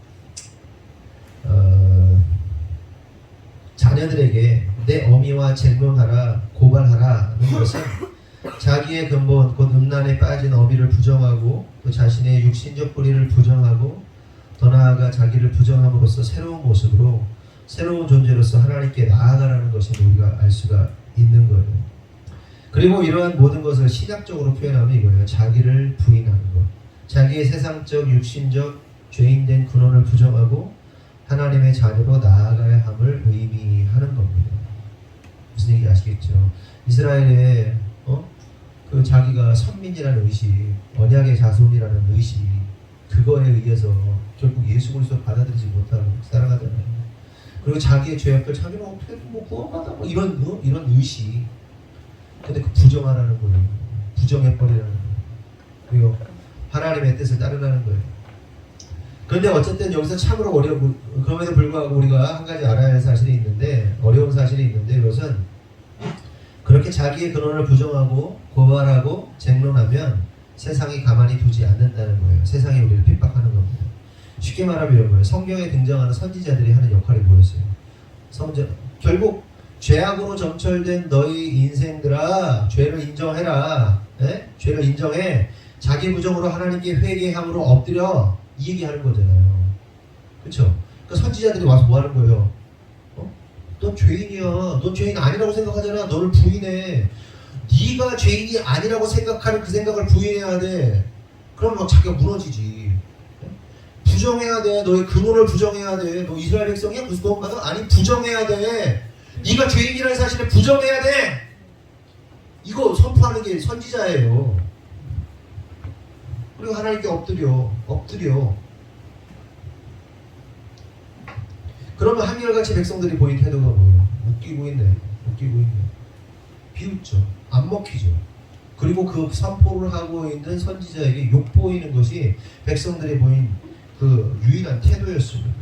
자녀들에게 내 어미와 쟁론하라, 고발하라는 것은 자기의 근본 곧 음란에 빠진 어미를 부정하고 또 자신의 육신적 뿌리를 부정하고 더 나아가 자기를 부정함으로써 새로운 모습으로 새로운 존재로서 하나님께 나아가라는 것을 우리가 알 수가 있는 거예요. 그리고 이러한 모든 것을 신학적으로 표현하면 이거예요. 자기를 부인하는 것. 자기의 세상적, 육신적, 죄인된 근원을 부정하고 하나님의 자녀로 나아가야 함을 의미하는 겁니다. 무슨 얘기 아시겠죠? 이스라엘의 그 자기가 선민이라는 의식, 언약의 자손이라는 의식, 그거에 의해서 결국 예수 그리스도를 받아들이지 못하고 살아가잖아요. 그리고 자기의 죄악들 자기는 어떻게 구원받아 이런 의식. 근데 그 부정하라는 거예요. 부정해버리라는 거예요. 그리고 하나님의 뜻을 따르라는 거예요. 그런데 어쨌든 여기서 참으로 그럼에도 불구하고 우리가 한 가지 알아야 할 사실이 있는데, 어려운 사실이 있는데, 그것은 그렇게 자기의 근원을 부정하고 고발하고 쟁론하면 세상이 가만히 두지 않는다는 거예요. 세상이 우리를 핍박하는 겁니다. 쉽게 말하면 이런 거예요. 성경에 등장하는 선지자들이 하는 역할이 뭐였어요? 결국 죄악으로 점철된 너희 인생들아, 죄를 인정해라. 에? 죄를 인정해. 자기 부정으로 하나님께 회개함으로 엎드려. 이 얘기하는 거잖아요. 그렇죠? 그러니까 선지자들이 와서 뭐 하는 거예요? 넌 죄인이야. 넌 죄인 아니라고 생각하잖아. 너를 부인해. 네가 죄인이 아니라고 생각하는 그 생각을 부인해야 돼. 그럼 막 자기가 무너지지. 부정해야 돼. 너의 근원을 부정해야 돼. 너 이스라엘 백성이야? 무슨 건가? 아니, 부정해야 돼. 네가 죄인이라는 사실을 부정해야 돼. 이거 선포하는 게 선지자예요. 그리고 하나님께 엎드려. 그러면 한결같이 백성들이 보인 태도가 뭐예요? 웃기고 있네. 비웃죠. 안 먹히죠. 그리고 그 선포를 하고 있는 선지자에게 욕보이는 것이 백성들이 보인 그 유일한 태도였습니다.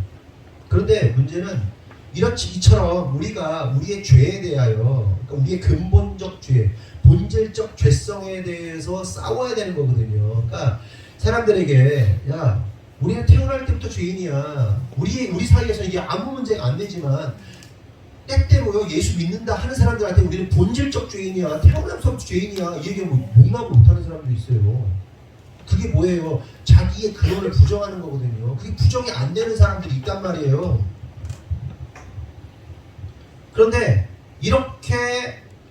그런데 문제는 이처럼 우리가 우리의 죄에 대하여, 그러니까 우리의 근본적 죄, 본질적 죄성에 대해서 싸워야 되는 거거든요. 그러니까 사람들에게 야, 우리는 태어날 때부터 죄인이야. 우리 사이에서 이게 아무 문제가 안 되지만 때때로요, 예수 믿는다 하는 사람들한테 우리는 본질적 죄인이야. 태어나서부터 죄인이야. 이 얘기하면 용납을 못하는 사람들이 있어요. 그게 뭐예요? 자기의 근원을 부정하는 거거든요. 그게 부정이 안 되는 사람들이 있단 말이에요. 그런데 이렇게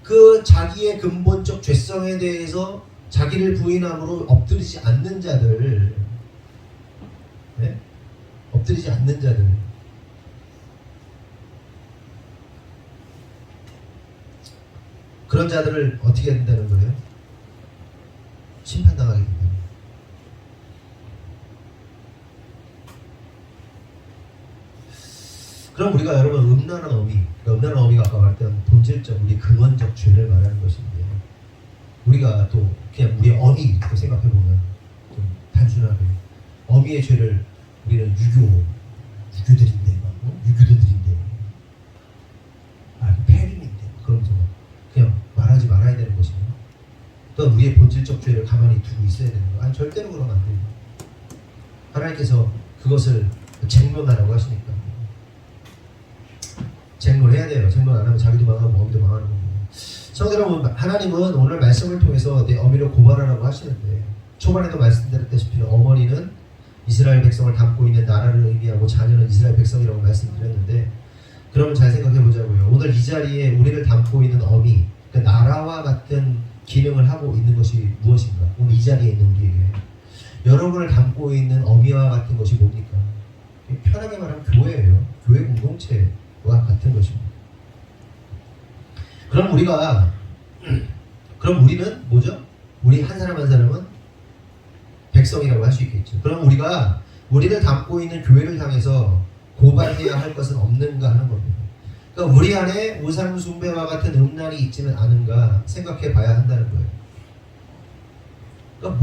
그 자기의 근본적 죄성에 대해서 자기를 부인함으로 엎드리지 않는 자들, 네? 엎드리지 않는 자들, 그런 자들을 어떻게 해야 된다는 거예요? 심판당하게 된다. 그럼 우리가 여러분 음란한 어미가 아까 말했던 본질적 우리 근원적 죄를 말하는 것인데, 우리가 또 그냥 우리의 어미 또 생각해보면 좀 단순하게 어미의 죄를 우리는 유교들인데 유교도들인데 폐륜인데 그러면서 그냥 말하지 말아야 되는 것인가? 또 우리의 본질적 죄를 가만히 두고 있어야 되는 거? 아니, 절대로 그러면 안 됩니다. 하나님께서 그것을 쟁론하라고 하시니까 쟁론해야 돼요. 쟁론 안 하면 자기도 망하고 어미도 망하는 겁니다. 성도 여러분, 하나님은 오늘 말씀을 통해서 내 어미를 고발하라고 하시는데, 초반에도 말씀드렸다시피 어머니는 이스라엘 백성을 담고 있는 나라를 의미하고 자녀는 이스라엘 백성이라고 말씀드렸는데, 그러면 잘 생각해 보자고요. 오늘 이 자리에 우리를 담고 있는 어미, 그 나라와 같은 기능을 하고 있는 것이 무엇인가? 오늘 이 자리에 있는 우리에게 여러분을 담고 있는 어미와 같은 것이 뭡니까? 편하게 말하면 교회예요. 교회 공동체와 같은 것입니다. 그럼 우리는 뭐죠? 우리 한 사람 한 사람은 백성이라고 할 수 있겠죠. 그럼 우리를 담고 있는 교회를 향해서 고발해야 할 것은 없는가 하는 겁니다. 그러니까 우리 안에 우상 숭배와 같은 음란이 있지는 않은가 생각해 봐야 한다는 거예요. 그러니까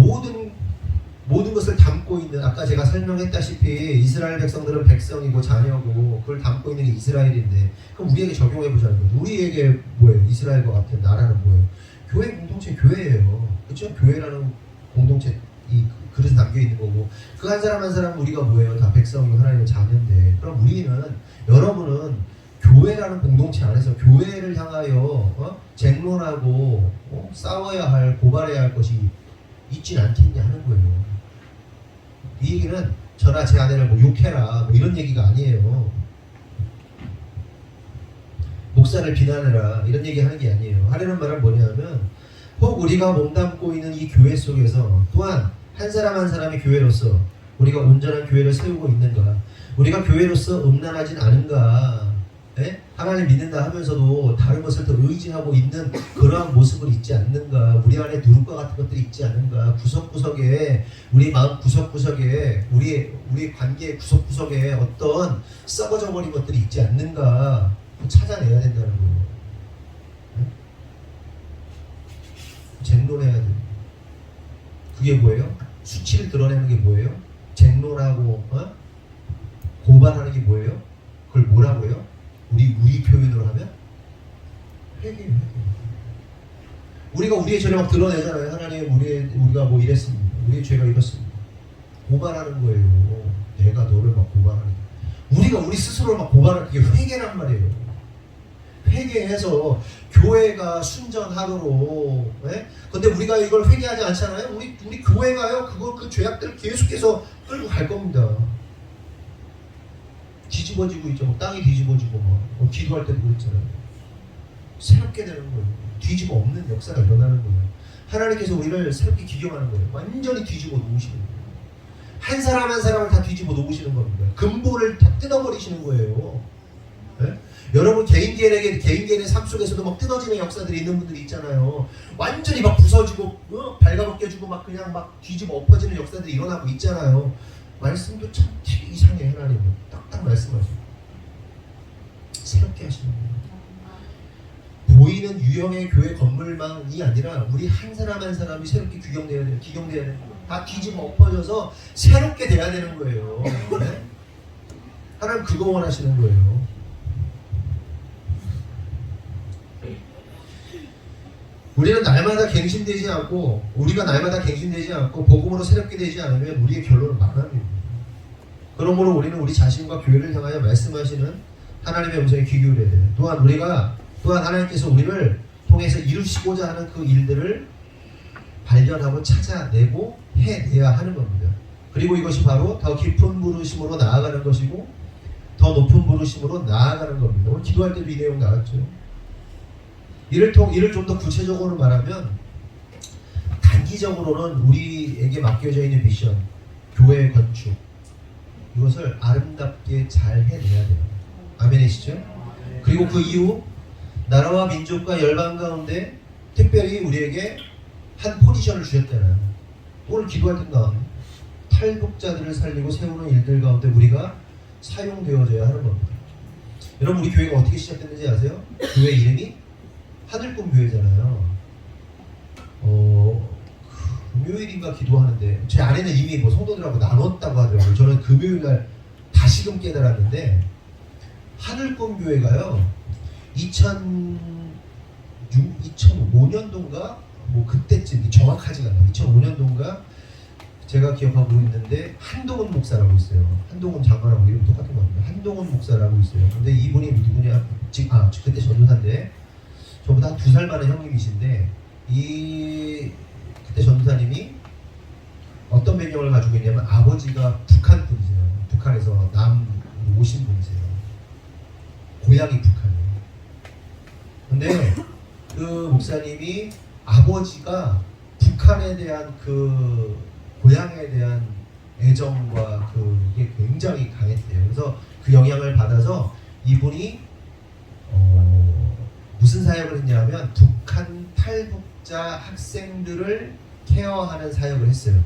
모든 것을 담고 있는, 아까 제가 설명했다시피 이스라엘 백성들은 백성이고 자녀고 그걸 담고 있는 게 이스라엘인데, 그럼 우리에게 적용해 보자는 거죠. 우리에게 뭐예요? 이스라엘과 같은 나라는 뭐예요? 교회 공동체, 교회예요. 그렇죠? 교회라는 공동체 이 그릇에 담겨 있는 거고, 그 한 사람 한 사람은 우리가 뭐예요? 다 백성이고 하나님의 자녀인데, 그럼 여러분은 교회라는 공동체 안에서 교회를 향하여 쟁론하고 싸워야 할, 고발해야 할 것이 있진 않겠냐 하는 거예요. 이 얘기는 저나 제 아내를 뭐 욕해라 뭐 이런 얘기가 아니에요. 목사를 비난해라 이런 얘기 하는 게 아니에요. 하려는 말은 뭐냐면, 혹 우리가 몸담고 있는 이 교회 속에서 또한 한 사람 한 사람의 교회로서 우리가 온전한 교회를 세우고 있는가? 우리가 교회로서 음란하진 않은가? 네? 하나님 믿는다 하면서도 다른 것을 더 의지하고 있는 그러한 모습을 있지 않는가? 우리 안에 누룩과 같은 것들이 있지 않은가? 구석구석에, 우리 마음 구석구석에, 우리 관계의 구석구석에 어떤 썩어져 버린 것들이 있지 않는가? 찾아내야 된다는 거예요. 네? 쟁론해야 돼요. 그게 뭐예요? 수치를 드러내는 게 뭐예요? 쟁론하고 고발하는 게 뭐예요? 그걸 뭐라고 해요? 우리 표현으로 하면 회개예요. 우리가 우리의 죄를 막 드러내잖아요. 하나님 우리가 뭐 이랬습니다. 우리의 죄가 이렇습니다. 고발하는 거예요. 내가 너를 막 고발하는 거예요. 우리가 우리 스스로를 막 고발하는 게 회개란 말이에요. 회개해서 교회가 순전하도록. 예? 근데 우리가 이걸 회개하지 않잖아요. 우리 교회가요. 그 죄악들을 계속해서 끌고 갈 겁니다. 뒤집어지고 있죠. 뭐 땅이 뒤집어지고 막 기도할 때도 그랬잖아요. 새롭게 되는 거예요. 뒤집어 엎는 역사가 일어나는 거예요. 하나님께서 우리를 새롭게 기경하는 거예요. 완전히 뒤집어 놓으시는 거예요. 한 사람 한 사람을 다 뒤집어 놓으시는 겁니다. 근본을 다 뜯어버리시는 거예요. 네? 여러분 개인의 삶 속에서도 막 뜯어지는 역사들이 있는 분들이 있잖아요. 완전히 막 부서지고 발가벗겨지고 막 그냥 막 뒤집어 엎어지는 역사들이 일어나고 있잖아요. 말씀도 참 되게 이상해. 하나님은 딱딱 말씀하세요. 새롭게 하시는 거예요. 보이는 유형의 교회 건물만이 아니라 우리 한 사람 한 사람이 새롭게 기경돼야 되는 거예요. 다 뒤집어 엎어져서 새롭게 돼야 되는 거예요. 네? 하나님 그거 원하시는 거예요. 우리가 날마다 갱신되지 않고 복음으로 새롭게 되지 않으면 우리의 결론은 망합니다. 그러므로 우리는 우리 자신과 교회를 향하여 말씀하시는 하나님의 음성에 귀 기울여야 돼요. 또한 하나님께서 우리를 통해서 이루시고자 하는 그 일들을 발견하고 찾아내고 해내야 하는 겁니다. 그리고 이것이 바로 더 깊은 부르심으로 나아가는 것이고 더 높은 부르심으로 나아가는 겁니다. 오늘 기도할 때도 이 내용 나왔죠. 이를 좀 더 구체적으로 말하면 단기적으로는 우리에게 맡겨져 있는 미션, 교회 건축 이것을 아름답게 잘 해내야 돼요. 아멘이시죠? 그리고 그 이후 나라와 민족과 열방 가운데 특별히 우리에게 한 포지션을 주셨잖아요. 오늘 기도할 때가 탈북자들을 살리고 세우는 일들 가운데 우리가 사용되어져야 하는 겁니다. 여러분 우리 교회가 어떻게 시작됐는지 아세요? 교회 이름이 하늘꿈 교회잖아요. 금요일인가 기도하는데 제 아내는 이미 뭐 성도들하고 나눴다고 하더라고요. 저는 금요일날 다시금 깨달았는데 하늘꿈 교회가요 2005년도인가 뭐 그때쯤 정확하지가 않아요. 2005년도인가 제가 기억하고 있는데 한동훈 목사라고 있어요. 한동훈 장관하고 이름 똑같은 거 같은데 한동훈 목사라고 있어요. 근데 이분이 누구냐 그때 전도사인데 저보다 한 2살 많은 형님이신데 그때 전도사님이 어떤 배경을 가지고 있냐면 아버지가 북한 분이세요. 북한에서 오신 분이세요. 고향이 북한이에요. 근데 그 목사님이 아버지가 북한에 대한 그 고향에 대한 애정과 그게 굉장히 강했대요. 그래서 그 영향을 받아서 이분이 무슨 사역을 했냐면 북한 탈북자 학생들을 케어하는 사역을 했어요.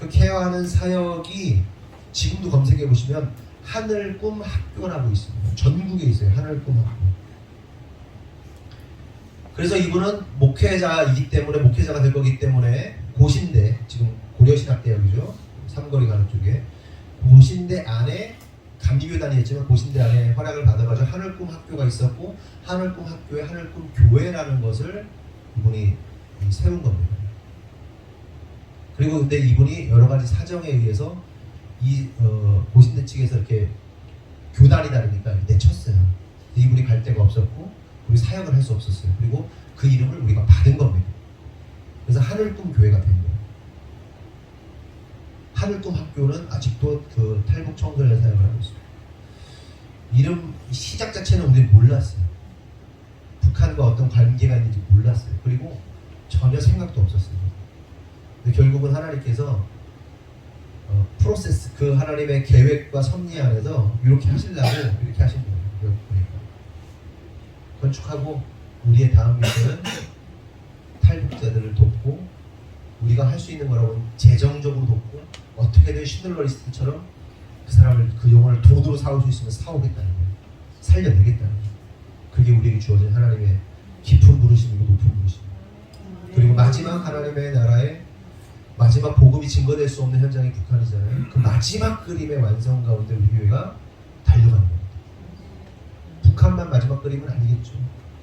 그 케어하는 사역이 지금도 검색해 보시면 하늘꿈 학교라고 있습니다. 전국에 있어요. 하늘꿈 학교. 그래서 이분은 목회자이기 때문에 목회자가 될 거기 때문에 고신대 지금 고려신학대학이죠. 삼거리 가는 쪽에 고신대 안에 감리교 다녔지만 고신대 안에 허락을 받아가지고 하늘꿈 학교가 있었고 하늘꿈 학교에 하늘꿈 교회라는 것을 이분이 세운 겁니다. 그리고 근데 이분이 여러 가지 사정에 의해서 고신대 측에서 이렇게 교단이 다르니까 내쳤어요. 이분이 갈 데가 없었고 우리 사역을 할 수 없었어요. 그리고 그 이름을 우리가 받은 겁니다. 그래서 하늘꿈 교회가 된 거예요. 하늘꿈 학교는 아직도 그 탈북 청소년 사역을 하고 있어요. 이름 시작 자체는 우리는 몰랐어요. 북한과 어떤 관계가 있는지 몰랐어요. 그리고 전혀 생각도 없었어요. 근데 결국은 하나님께서 프로세스 그 하나님의 계획과 섭리 안에서 이렇게 하시려고 이렇게 하신 거예요. 보니까 건축하고 우리의 다음 미션은 탈북자들을 돕고 우리가 할 수 있는 거라고는 재정적으로 돕고 어떻게든 쉰들러 리스트처럼 그 사람을 그 영혼을 돈으로 사올 수 있으면 사오겠다는 거예요. 살려내겠다는 거예요. 그게 우리에게 주어진 하나님의 깊은 부르심이고 높은 부르심. 그리고 마지막 하나님의 나라의 마지막 복음이 증거될 수 없는 현장이 북한이잖아요. 그 마지막 그림의 완성 가운데 우리 교회가 달려가는 겁니다. 북한만 마지막 그림은 아니겠죠.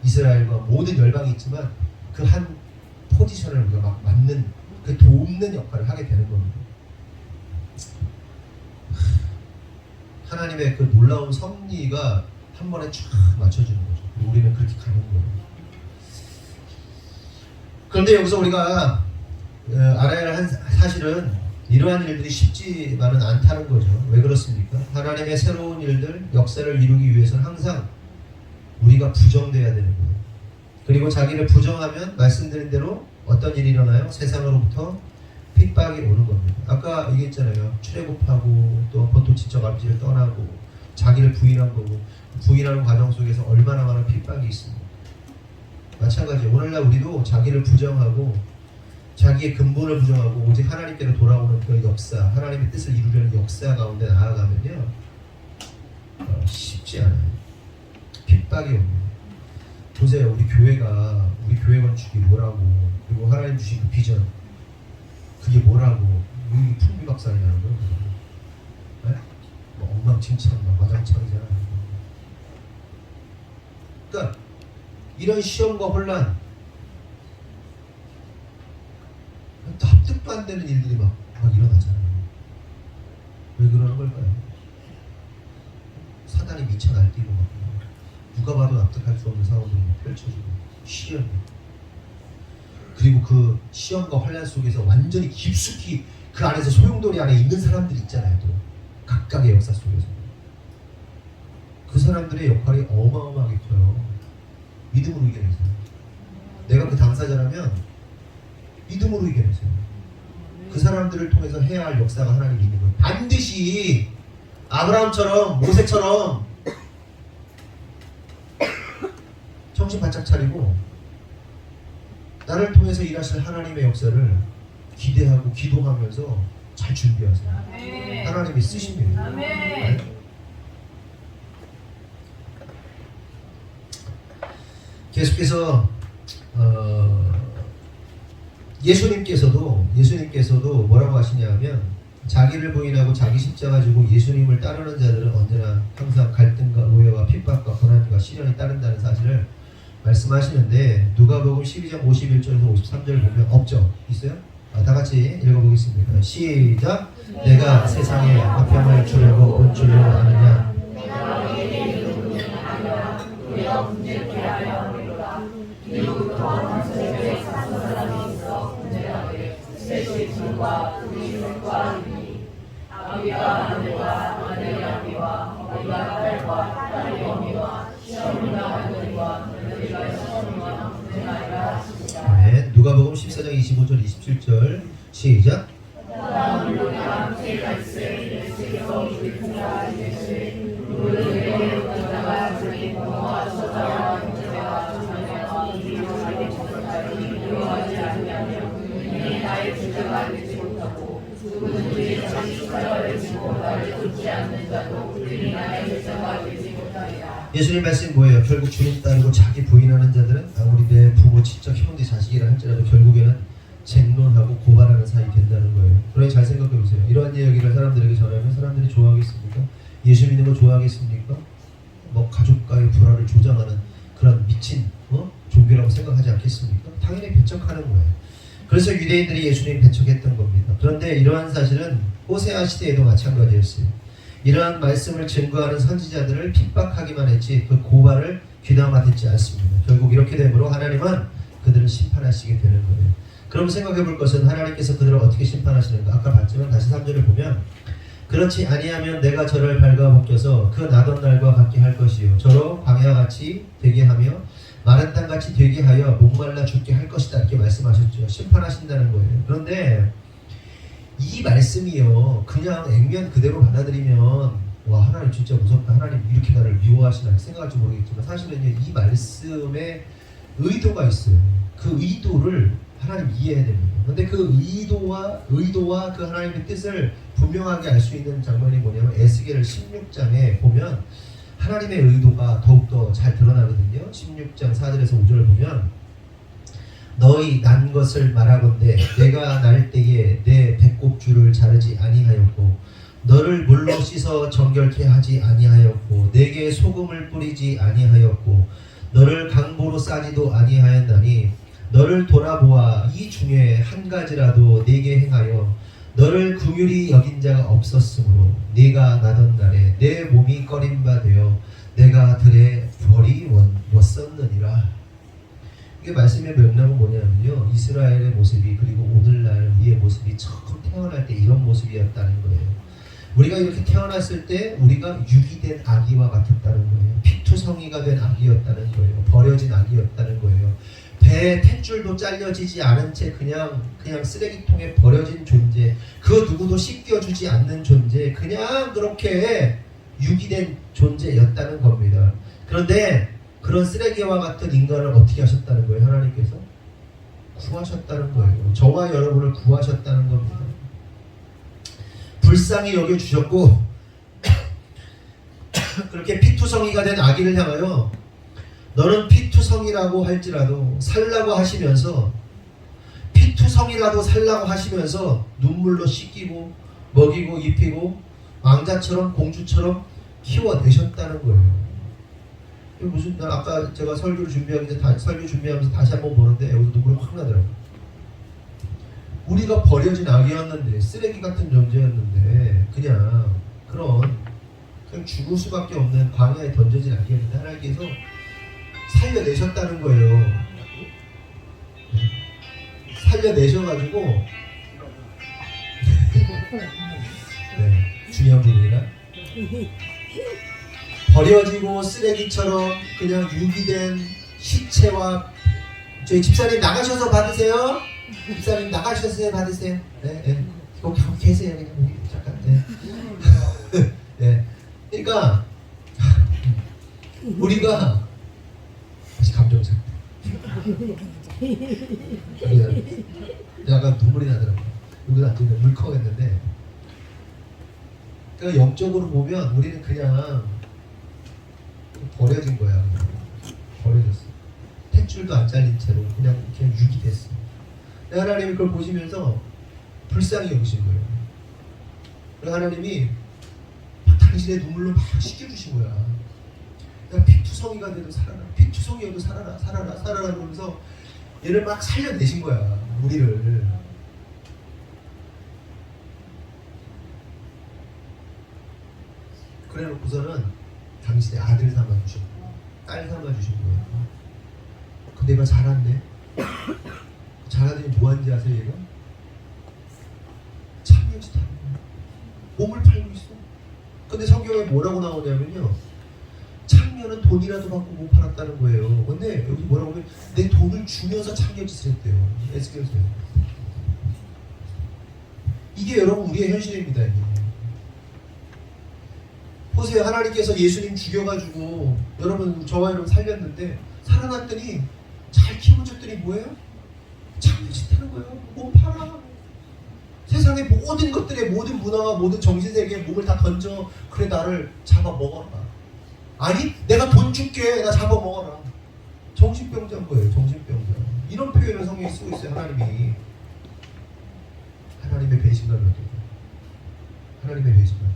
이스라엘과 모든 열방이 있지만 그 그 한 포지션을 우리가 막 맞는 그 돕는 역할을 하게 되는 겁니다. 하나님의 그 놀라운 섭리가 한 번에 쫙 맞춰주는 거죠. 우리는 그렇게 가는 거예요. 그런데 여기서 우리가 알아야 할 사실은 이러한 일들이 쉽지만은 않다는 거죠. 왜 그렇습니까? 하나님의 새로운 일들, 역사를 이루기 위해서는 항상 우리가 부정돼야 되는 거예요. 그리고 자기를 부정하면 말씀드린 대로 어떤 일이 일어나요? 세상으로부터 핍박이 오는 겁니다. 아까 얘기했잖아요. 출애굽하고 또 본토 친척 아버지를 떠나고 자기를 부인한 거고, 부인하는 과정 속에서 얼마나 많은 핍박이 있습니다. 마찬가지예요. 오늘날 우리도 자기를 부정하고 자기의 근본을 부정하고 오직 하나님께로 돌아오는 그 역사, 하나님의 뜻을 이루려는 역사 가운데 나아가면요, 쉽지 않아요. 핍박이 옵니다. 보세요. 우리 교회 건축이 뭐라고, 그리고 하나님 주신 그 비전, 그게 뭐라고, 여기 풍비박산이라는 거예요. 네? 뭐 엉망진창, 와장창이잖아요. 그러니까 이런 시험과 혼란, 납득도 안 되는 일들이 막 일어나잖아요. 왜 그러는 걸까요? 사단이 미쳐 날뛰고 막 누가 봐도 납득할 수 없는 상황들이 펼쳐지고 시련이, 그리고 그 시험과 혼란 속에서 완전히 깊숙이 그 안에서 소용돌이 안에 있는 사람들이 있잖아요. 또 각각의 역사 속에서 그 사람들의 역할이 어마어마하게 커요. 믿음으로 이겨내세요. 내가 그 당사자라면 믿음으로 이겨내세요. 그 사람들을 통해서 해야 할 역사가 하나님이 있는 거예요. 반드시 아브라함처럼, 모세처럼 정신 바짝 차리고 나를 통해서 일하실 하나님의 역사를 기대하고 기도하면서 잘 준비하세요. 아멘. 하나님이 쓰십니다. 아멘. 네? 계속해서 예수님께서도 뭐라고 하시냐면, 자기를 부인하고 자기 십자가 지고 예수님을 따르는 자들은 언제나 항상 갈등과 오해와 핍박과 고난과 시련이 따른다는 사실을 말씀하시는데, 누가복음 12장 51절에서 53절을 보면 없죠? 있어요? 다 같이 읽어보겠습니다. 시작! 내가 세상에 화평을 주려고 온 줄로 아느냐? 내가 너희에게 이르노니 아니라 우리가 분쟁케 하려 함이로다. 이로부터 원수에게 사는 사람이 있어 분쟁하되 셋이 둘과 둘이 셋과 이니 아비와 아들과 아들의 아비와 어머니가 딸과 딸의 어미와 시험을 당한 들과 너희가 시험을 당한 분쟁하리라 하십니다. 네, 누가복음 14장 25절 27절 시작! 나 물론과 함께 갈새 예수께서 우리 통하신 것이 우리에게 오다가 우리 부모와 처자와 형제와 자매와 이리로 살게 주셨다니 이루어지지 않으면 이미 나의 주제가 되지 못하고 누구든지 자기 십자가를 지고 나를 쫓지 않는 자도 이미 나의 주제가 되지 못하리라. 예수님 말씀이 뭐예요? 결국 주님 따르고 자기 부인하는 자들은 아무리 내 부모, 친척, 형제, 자식이라 할지라도 결국에는 쟁론하고 고발하는 사이 된다는 거예요. 그러니 잘 생각해 보세요. 이러한 이야기를 사람들에게 전하면 사람들이 좋아하겠습니까? 예수 믿는 거 좋아하겠습니까? 뭐 가족과의 불화를 조장하는 그런 미친 종교라고 생각하지 않겠습니까? 당연히 배척하는 거예요. 그래서 유대인들이 예수님 배척했던 겁니다. 그런데 이러한 사실은 호세아 시대에도 마찬가지였어요. 이러한 말씀을 증거하는 선지자들을 핍박하기만 했지 그 고발을 귀담아 듣지 않습니다. 결국 이렇게 되므로 하나님은 그들을 심판하시게 되는 거예요. 그럼 생각해 볼 것은 하나님께서 그들을 어떻게 심판하시는가? 아까 봤지만 다시 3절을 보면, 그렇지 아니하면 내가 저를 발가벗겨서 그 나던 날과 같게 할 것이요 저로 광야같이 되게 하며 마른 땅같이 되게 하여 목말라 죽게 할 것이다, 이렇게 말씀하셨죠. 심판하신다는 거예요. 그런데 이 말씀이요 그냥 액면 그대로 받아들이면 와, 하나님 진짜 무섭다, 하나님 이렇게 나를 미워하시나 생각할지 모르겠지만, 사실은요 이 말씀에 의도가 있어요. 그 의도를 하나님 이해해야 됩니다. 그런데 그 의도와 그 하나님의 뜻을 분명하게 알 수 있는 장면이 뭐냐면, 에스겔 16장에 보면 하나님의 의도가 더욱더 잘 드러나거든요. 16장 4절에서 5절을 보면, 너희 난 것을 말하건대 내가 날 때에 내 배꼽줄을 자르지 아니하였고 너를 물로 씻어 정결케 하지 아니하였고 내게 소금을 뿌리지 아니하였고 너를 강보로 싸지도 아니하였나니 너를 돌아보아 이 중에 한 가지라도 내게 행하여 너를 긍휼히 여긴 자가 없었으므로 네가 나던 날에 내 몸이 꺼린 바 되어 내가 들의 벌이 왔었느니라. 이게 말씀의 맥락은 뭐냐면요, 이스라엘의 모습이 그리고 오늘날 우리의 모습이 처음 태어날 때 이런 모습이었다는 거예요. 우리가 이렇게 태어났을 때 우리가 유기된 아기와 같았다는 거예요. 피투성이가 된 아기였다는 거예요. 버려진 아기였다는 거예요. 배에 탯줄도 잘려지지 않은 채 그냥 쓰레기통에 버려진 존재, 그 누구도 씻겨주지 않는 존재, 그냥 그렇게 유기된 존재였다는 겁니다. 그런데 그런 쓰레기와 같은 인간을 어떻게 하셨다는 거예요? 하나님께서 구하셨다는 거예요. 저와 여러분을 구하셨다는 겁니다. 불쌍히 여겨주셨고 그렇게 피투성이가 된 아기를 향하여 너는 피투성이라고 할지라도 살라고 하시면서, 피투성이라도 살라고 하시면서 눈물로 씻기고 먹이고 입히고 왕자처럼 공주처럼 키워내셨다는 거예요. 무슨, 난 아까 제가 설교 준비하면서 다시 한번 보는데 여기서 눈물이 확 나더라고요. 우리가 버려진 아기였는데, 쓰레기 같은 존재였는데, 그냥 죽을 수밖에 없는 광야에 던져진 아기였는데 하나님께서 살려내셨다는 거예요. 살려내셔가지고 네, 중요한 부분이라 버려지고 쓰레기처럼 그냥 유기된 시체와, 저희 집사님 나가셔서 받으세요. 집사님 나가셔서 받으세요. 네, 네. 거기 계세요. 그냥 잠깐. 네. 네. 그러니까 우리가 다시 감정상. 약간 눈물이 나더라고요. 여기서 앉으면 물컥했는데, 그러니까 영적으로 보면 우리는 그냥 버려진 거야. 버려졌어. 탯줄도 안 잘린 채로 그냥 유기됐어. 하나님이 그걸 보시면서 불쌍히 여기신 거예요. 그래서 하나님이 막 당신의 눈물로 막 씻겨주신 거야. 그냥 피투성이가 돼도 살아라, 피투성이어도 살아라 그러면서 얘를 막 살려내신 거야, 우리를. 그래 놓고서는 당신의 아들 삼아주셨고 딸 삼아주신 거예요. 근데 얘가 자랐네. 자라더니 뭐하는지 아세요? 얘가? 참여짓 하는 거야. 몸을 팔고 있어. 근데 성경에 뭐라고 나오냐면요, 창녀는 돈이라도 받고 못 팔았다는 거예요. 근데 여기 뭐라고 하면 내 돈을 주면서 창녀짓을 했대요. 에스겔서에. 이게 여러분 우리의 현실입니다. 이게. 보세요. 하나님께서 예수님 죽여가지고 여러분, 저와 여러분 살렸는데 살아났더니 잘 키워줬더니 뭐예요? 창녀짓 하는 거예요. 몸 팔아. 세상의 모든 것들에, 모든 문화와 모든 정신세계에 몸을 다 던져. 그래, 나를 잡아먹어라. 아니, 내가 돈 줄게, 나 잡아먹어라. 정신병자인 거예요. 정신병자. 이런 표현을 성경에 쓰고 있어요. 하나님이. 하나님의 배신감이라고. 하나님의 배신감.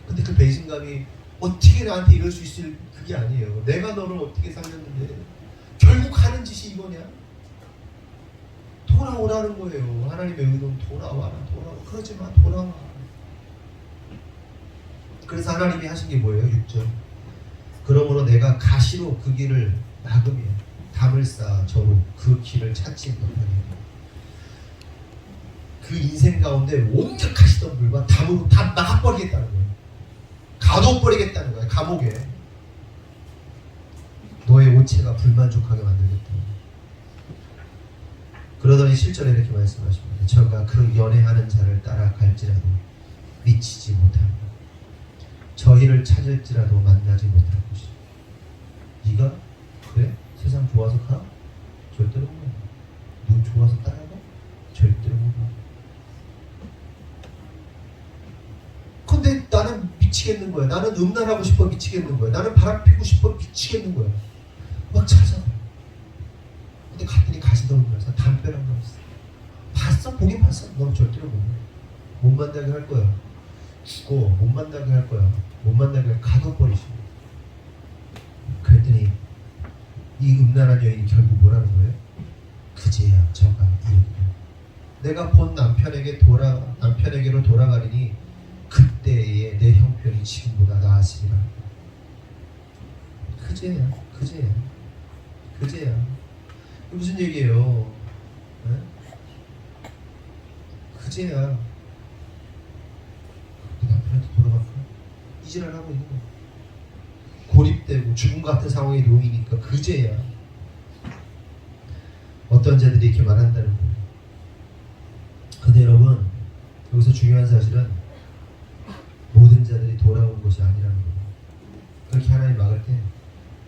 근데 그 배신감이 어떻게 나한테 이럴 수 있을, 그게 아니에요. 내가 너를 어떻게 살렸는데 결국 하는 짓이 이거냐? 돌아오라는 거예요. 하나님의 의도는 돌아와라. 그러지 마, 돌아와. 그래서 하나님이 하신 게 뭐예요? 6절. 그러므로 내가 가시로 그 길을 막으며 담을 쌓아 저로 그 길을 찾지 못하리라. 그 인생 가운데 온갖 가시던 물과 담으로 다 막아버리겠다는 거예요. 가둬버리겠다는 거예요. 감옥에. 너의 오체가 불만족하게 만들겠다. 그러더니 실전에 이렇게 말씀하십니다. 저가 그 연애하는 자를 따라갈지라도 미치지 못하고 저희를 찾을지라도 만나지 못할 것이다. 네가 그래? 세상 좋아서 가? 절대로 못 가. 너 좋아서 따라가? 절대로 못 가. 근데 나는 미치겠는 거야. 나는 음란하고 싶어 미치겠는 거야. 나는 바람 피고 싶어 미치겠는 거야. 막 찾아가. 근데 갔더니 가시던 거라서 담벼락 나왔어. 봤어? 보긴 봤어. 너 절대로 못 만나게 할 거야. 죽어. 못 만나게 할 거야. 못 만나게 가둬버리시고. 그랬더니 이 음란한 여인이 결국 뭐라는 거예요? 그제야 저가 이르기를 내가 본 남편에게로 돌아가리니 그때의 내 형편이 지금보다 나았으리라. 그제야. 무슨 얘기예요? 네? 그제야 남편한테 돌아갈까? 이질을 하고 있는 거야. 고립되고 죽음 같은 상황에 놓이니까 그제야. 어떤 자들이 이렇게 말한다는 거예요. 근데 여러분, 여기서 중요한 사실은 모든 자들이 돌아오는 것이 아니라는 거예요. 그렇게 하나님 막을 때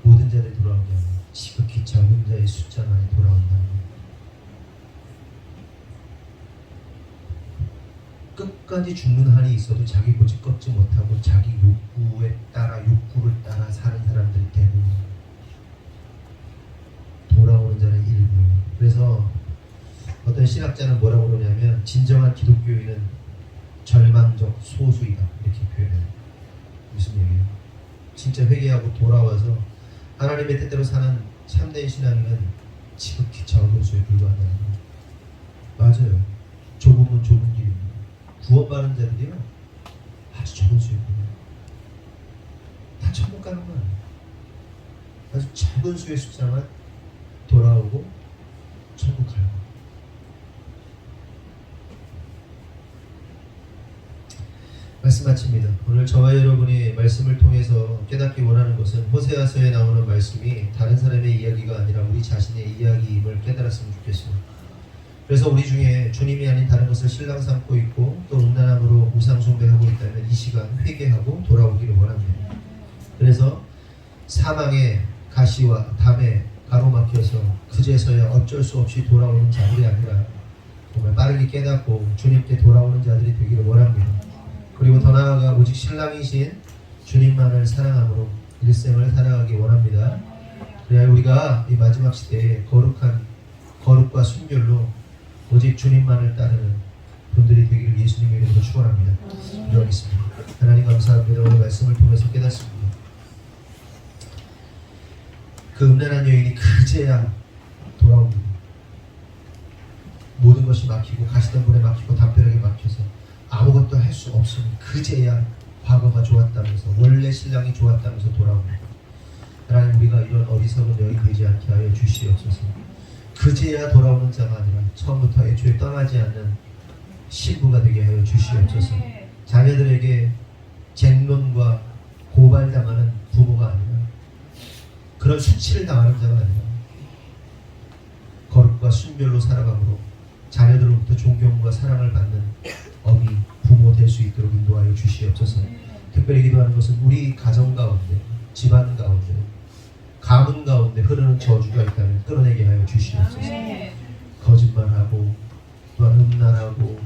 모든 자들이 돌아오는 게 아니라 지극히 적은 자의 숫자만이 돌아온다는 거예요. 끝까지 죽는 한이 있어도 자기 고집 꺾지 못하고 자기 욕구를 따라 사는 사람들이 대부분 돌아오는 자는 일부예요. 그래서 어떤 신학자는 뭐라고 그러냐면 진정한 기독교인은 절망적 소수이다 이렇게 표현해요. 무슨 얘기예요? 진짜 회개하고 돌아와서 하나님의 뜻대로 사는 참된 신앙인은 지극히 적은 수에 불과하다는 거예요. 맞아요. 좁은 길입니다. 구원받은 자들이요 아주 적은 수에 불과해요. 다 천국 가는 거예요. 아주 적은 수의 숫자만 돌아오고 천국 가는 거예요. 말씀 마칩니다. 오늘 저와 여러분이 말씀을 통해서 깨닫기 원하는 것은 호세아서에 나오는 말씀이 다른 사람의 이야기가 아니라 우리 자신의 이야기임을 깨달았으면 좋겠습니다. 그래서 우리 중에 주님이 아닌 다른 것을 신랑 삼고 있고 또 음란함으로 우상 숭배하고 있다면 이 시간 회개하고 돌아오기를 원합니다. 그래서 사망의 가시와 담에 가로막혀서 그제서야 어쩔 수 없이 돌아오는 자들이 아니라 정말 빠르게 깨닫고 주님께 돌아오는 자들이 되기를 원합니다. 그리고 더 나아가 오직 신랑이신 주님만을 사랑함으로 일생을 살아가기 원합니다. 그래야 우리가 이 마지막 시대에 거룩과 순결로 오직 주님만을 따르는 분들이 되기를 예수님의 이름으로 축원합니다. 기도하겠습니다. 하나님 감사합니다. 오늘 말씀을 통해서 깨닫습니다. 그 음란한 여인이 그제야 돌아옵니다. 모든 것이 막히고 가시던 물에 막히고 담벼락에 막혀서 아무것도 할 수 없으니 그제야 과거가 좋았다면서 원래 신랑이 좋았다면서 돌아옵니다. 하나님 우리가 이런 어리석은 여인 되지 않게 하여 주시옵소서. 그제야 돌아오는 자가 아니라 처음부터 애초에 떠나지 않는 신부가 되게 하여 주시옵소서. 자녀들에게 쟁론과 고발당하는 부모가 아니라 그런 수치를 당하는 자가 아니라 거룩과 순결로 살아감으로 자녀들로부터 존경과 사랑을 받는 어미, 부모 될 수 있도록 인도하여 주시옵소서. 특별히 기도하는 것은 우리 가정 가운데, 집안 가운데, 가문 가운데 흐르는 저주가 있다면 끌어내게 하여 주시옵소서. 거짓말하고 또한 음란하고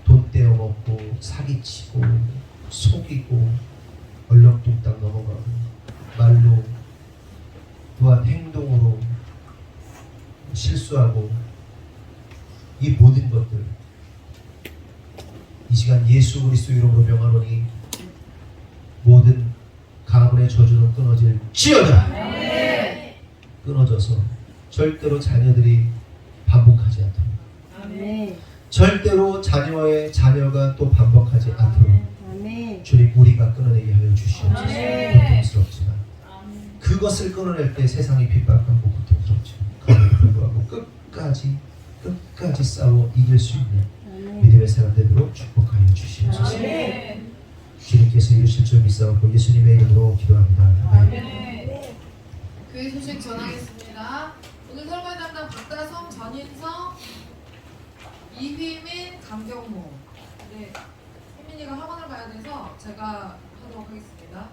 돈 떼어먹고 사기치고 속이고 얼렁뚱땅 넘어가고 말로 또한 행동으로 실수하고 이 모든 것들 이 시간 예수 그리스도 이름으로 명하노니 모든 가문의 저주는 끊어질 지어다. 끊어져서 절대로 자녀들이 반복하지 않도록 절대로 자녀가 또 반복하지 않도록 주님 우리가 끊어내게 하여 주시옵소서. 고통스럽지만 그것을 끊어낼 때 세상이 핍박하고 고통스럽지만 그럼에도 불구하고 끝까지 싸워 이길 수 있는 믿음의 사람 되도록 축복하여 주시옵소서. 주님께서 이루실 줄 믿사옵고 예수님의 이름으로 기도합니다. 아멘. 교회 소식 전하겠습니다. 오늘 설교 담당 박다성, 전인성, 이휘민, 강경모. 네, 휘민이가 학원을 가야 돼서 제가 하도록 하겠습니다.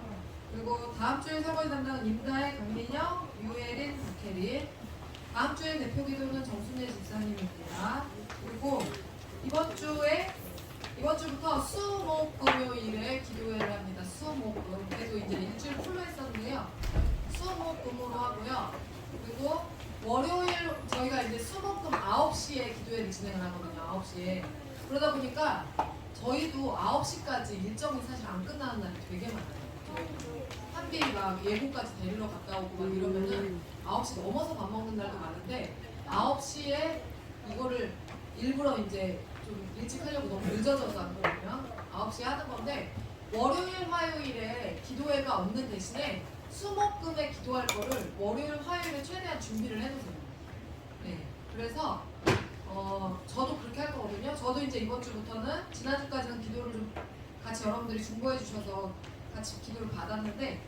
그리고 다음 주에 설교 담당은 임다혜, 강민영, 유혜린, 박혜린. 다음 주에 대표 기도는 정순례 집사님입니다. 그리고 이번 주부터 수목금요일에 기도회를 합니다. 수목금. 그래도 이제 일주일 풀로 했었는데요. 수목금으로 하고요. 그리고 월요일 저희가 이제 수목금 9시에 기도회를 진행을 하거든요. 9시에. 그러다 보니까 저희도 9시까지 일정이 사실 안 끝나는 날이 되게 많아요. 한비 막 예고까지 데리러 갔다 오고 막 이러면은 9시 넘어서 밥 먹는 날도 많은데 9시에 이거를 일부러 이제 좀 일찍 하려고 너무 늦어져서 안 그러면 9시에 하는 건데 월요일 화요일에 기도회가 없는 대신에 수목금에 기도할 거를 월요일 화요일에 최대한 준비를 해놓으세요. 네, 그래서 저도 그렇게 할 거거든요. 저도 이제 이번 주부터는 지난주까지는 기도를 좀 같이 여러분들이 중보해 주셔서 같이 기도를 받았는데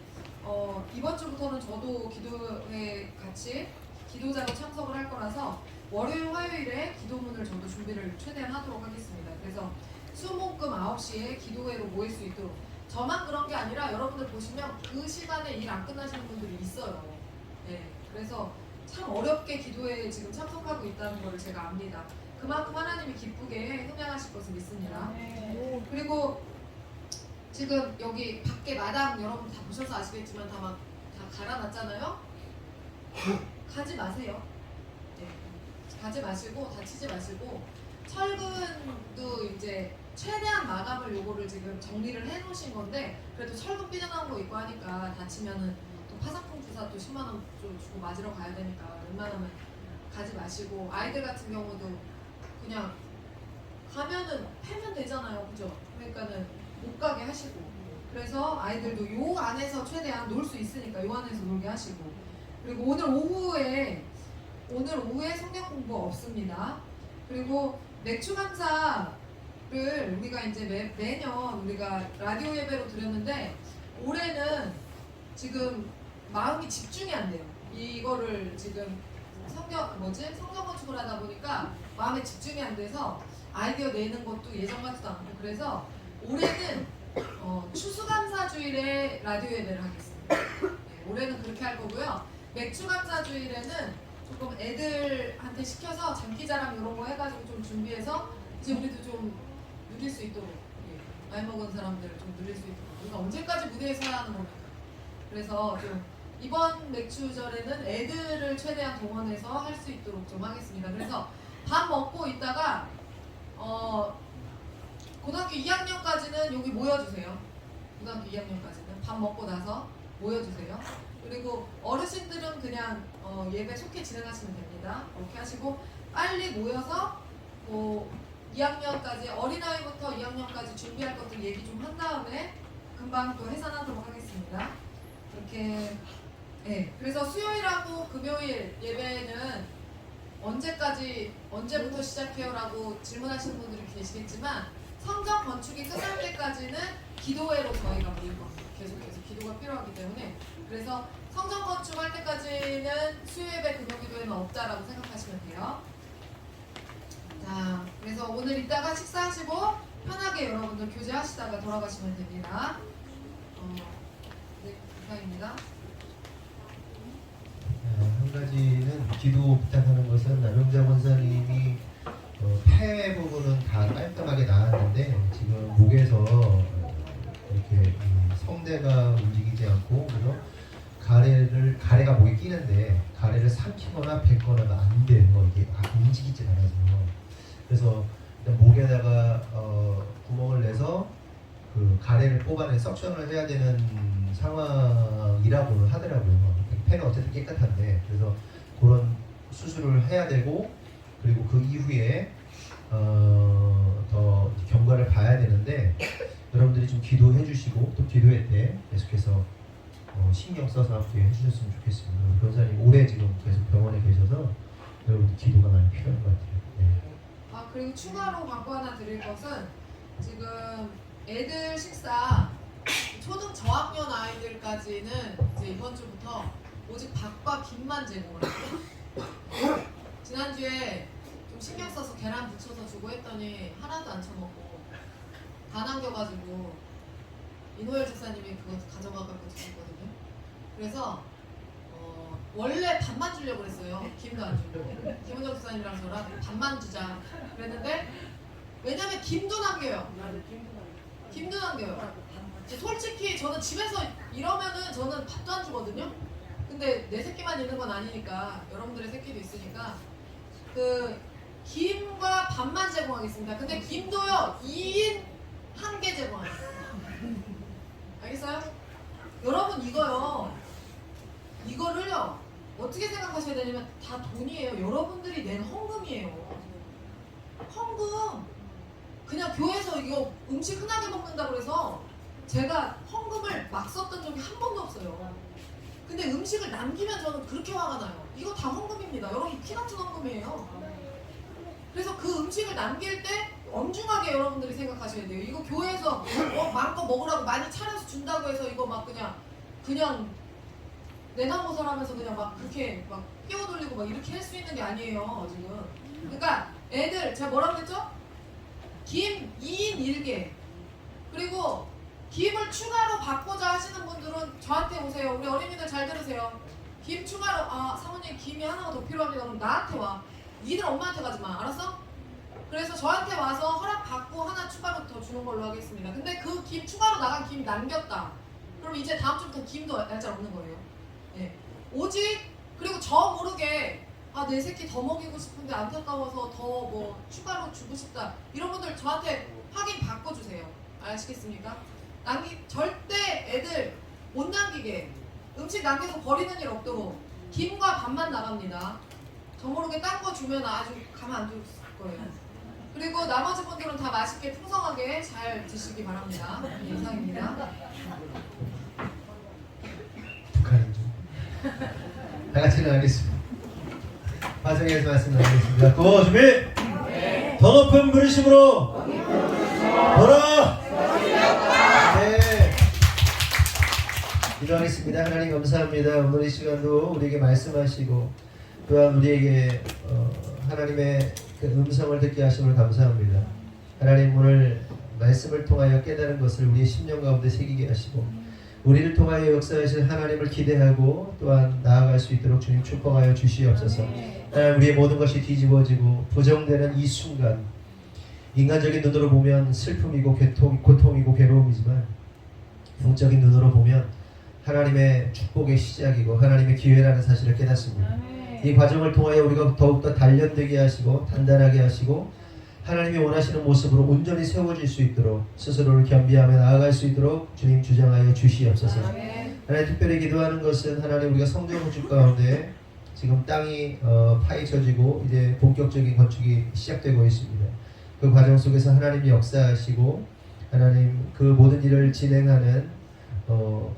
이번 주부터는 저도 기도회 같이 기도자로 참석을 할 거라서 월요일 화요일에 기도문을 저도 준비를 최대한 하도록 하겠습니다. 그래서 수목금 9시에 기도회로 모일 수 있도록 저만 그런 게 아니라 여러분들 보시면 그 시간에 일 안 끝나시는 분들이 있어요. 네, 그래서 참 어렵게 기도회에 지금 참석하고 있다는 걸 제가 압니다. 그만큼 하나님이 기쁘게 흥행하실 것을 믿습니다. 그리고 지금 여기 밖에 마당 여러분 다 보셔서 아시겠지만 다 갈아놨잖아요. 가지 마세요. 네, 가지 마시고 다치지 마시고 철근도 이제 최대한 마감을 요거를 지금 정리를 해놓으신 건데 그래도 철근 삐져나온 거 있고 하니까 다치면은 또 파상풍 주사 또 10만 원 좀 주고 맞으러 가야 되니까 웬만하면 가지 마시고 아이들 같은 경우도 그냥 가면은 패면 되잖아요, 그죠? 그러니까는 못 가게 하시고 그래서 아이들도 요 안에서 최대한 놀 수 있으니까 요 안에서 놀게 하시고 그리고 오늘 오후에 성경 공부 없습니다. 그리고 맥주 감사를 우리가 이제 매년 우리가 라디오 예배로 드렸는데 올해는 지금 마음이 집중이 안 돼요. 이거를 지금 성경 건축을 하다 보니까 마음에 집중이 안 돼서 아이디어 내는 것도 예전 같지도 않고 그래서 올해는 추수감사주일에 라디오 예배를 하겠습니다. 네, 올해는 그렇게 할 거고요. 맥주감사주일에는 조금 애들한테 시켜서 장기자랑 이런 거 해가지고 좀 준비해서 이제 우리도 좀 누릴 수 있도록 나이 먹은 사람들을 좀 누릴 수 있도록 우리가 언제까지 무대에 서야 하는 겁니까? 그래서 좀 이번 맥주절에는 애들을 최대한 동원해서 할 수 있도록 좀 하겠습니다. 그래서 밥 먹고 있다가 고등학교 2학년까지는 여기 모여주세요. 고등학교 2학년까지는 밥 먹고 나서 모여주세요. 그리고 어르신들은 그냥 예배 속히 진행하시면 됩니다. 이렇게 하시고 빨리 모여서 2학년까지 어린아이부터 2학년까지 준비할 것들 얘기 좀 한 다음에 금방 또 해산하도록 하겠습니다. 이렇게 그래서 수요일하고 금요일 예배는 언제부터 시작해요라고 질문하시는 분들이 계시겠지만 성전 건축이 끝날 때까지는 기도회로 저희가 모일 겁니다. 계속해서 기도가 필요하기 때문에 그래서 성전 건축할 때까지는 수요예배 금요기도회는 없다라고 생각하시면 돼요. 자, 그래서 오늘 이따가 식사하시고 편하게 여러분들 교제하시다가 돌아가시면 됩니다. 네, 이상입니다. 한 가지는 기도 부탁하는 것은 나명자 권사님이 폐 부분은 다 깔끔하게 나았는데 지금 목에서 이렇게 성대가 움직이지 않고 그래서 가래가 목에 끼는데 가래를 삼키거나 뱉거나가 안 되는 거 이게 움직이지 않아서 그래서 일단 목에다가 구멍을 내서 그 가래를 뽑아내 석션을 해야 되는 상황이라고는 하더라고요. 폐는 어쨌든 깨끗한데 그래서 그런 수술을 해야 되고 그리고 그 이후에 더 경과를 봐야 되는데 여러분들이 좀 기도해 주시고 또 기도회 때 계속해서 신경 써서 함께 해주셨으면 좋겠습니다. 변사님 올해 지금 계속 병원에 계셔서 여러분들 기도가 많이 필요한 것 같아요. 네. 그리고 추가로 광고 하나 드릴 것은 지금 애들 식사 초등 저학년 아이들까지는 이제 이번 주부터 오직 밥과 김만 제공을 해요. 지난주에 좀 신경 써서 계란 부쳐서 주고 했더니 하나도 안 처먹고 다 남겨가지고 이노열 집사님이 그거 가져가갖고 드셨거든요. 그래서 원래 밥만 주려고 그랬어요. 김도 안 주고 김은정 집사님이랑 저랑 밥만 주자 그랬는데 왜냐면 김도 남겨요. 김도 남겨요. 솔직히 저는 집에서 이러면은 저는 밥도 안 주거든요. 근데 내 새끼만 있는 건 아니니까 여러분들의 새끼도 있으니까 그 김과 밥만 제공하겠습니다. 근데 김도요 2인 1개 제공하겠습니다. 알겠어요? 여러분 이거를요 어떻게 생각하셔야 되냐면 다 돈이에요. 여러분들이 낸 헌금이에요. 헌금. 그냥 교회에서 이거 음식 흔하게 먹는다고 해서 제가 헌금을 막 썼던 적이 한 번도 없어요. 근데 음식을 남기면 저는 그렇게 화가 나요. 이거 다 헌금입니다. 여러분 피나트 헌금이에요. 그래서 그 음식을 남길 때 엄중하게 여러분들이 생각하셔야 돼요. 이거 교회에서 마음껏 먹으라고 많이 차려서 준다고 해서 이거 막 그냥 내담보살 하면서 그냥 막 그렇게 막 끼워돌리고 막 이렇게 할 수 있는 게 아니에요 지금. 그러니까 애들 제가 뭐라고 했죠? 김 2인 1개 그리고 김을 추가로 받고자 하시는 분들은 저한테 오세요. 우리 어린이들 잘 들으세요. 김 추가로 사모님 김이 하나가 더 필요합니다. 그럼 나한테 와. 니들 엄마한테 가지 마. 알았어? 그래서 저한테 와서 허락 받고 하나 추가로 더 주는 걸로 하겠습니다. 근데 그 김 추가로 나간 김 남겼다. 그럼 이제 다음 주부터 김도 날짜 없는 거예요. 네. 오직 그리고 저 모르게 내 새끼 더 먹이고 싶은데 안타까워서 더 뭐 추가로 주고 싶다. 이런 분들 저한테 확인 바꿔주세요. 아시겠습니까? 절대 애들 못 남기게 음식 남겨서 버리는 일 없도록 김과 밥만 나갑니다. 저 모르게 딴 거 주면 아주 가만 안 둘 거예요. 그리고 나머지 분들은 다 맛있게 풍성하게 잘 드시기 바랍니다. 이상입니다. 북한이죠. 다 같이 나가겠습니다. 화성에서 말씀 나누겠습니다. 고 준비! 네. 더 높은 부르심으로 보라! 네. 기도하겠습니다. 하나님 감사합니다. 오늘 이 시간도 우리에게 말씀하시고 또한 우리에게 하나님의 그 음성을 듣게 하심을 감사합니다. 하나님 오늘 말씀을 통하여 깨달은 것을 우리의 심령 가운데 새기게 하시고 우리를 통하여 역사하신 하나님을 기대하고 또한 나아갈 수 있도록 주님 축복하여 주시옵소서. 하나님 우리의 모든 것이 뒤집어지고 부정되는 이 순간 인간적인 눈으로 보면 슬픔이고 고통이고 괴로움이지만 영적인 눈으로 보면 하나님의 축복의 시작이고 하나님의 기회라는 사실을 깨닫습니다. 이 과정을 통하여 우리가 더욱더 단련되게 하시고 단단하게 하시고 하나님이 원하시는 모습으로 온전히 세워질 수 있도록 스스로를 겸비하며 나아갈 수 있도록 주님 주장하여 주시옵소서. 하나님 특별히 기도하는 것은 하나님 우리가 성전 건축 가운데 지금 땅이 파헤쳐지고 이제 본격적인 건축이 시작되고 있습니다. 그 과정 속에서 하나님이 역사하시고 하나님 그 모든 일을 진행하는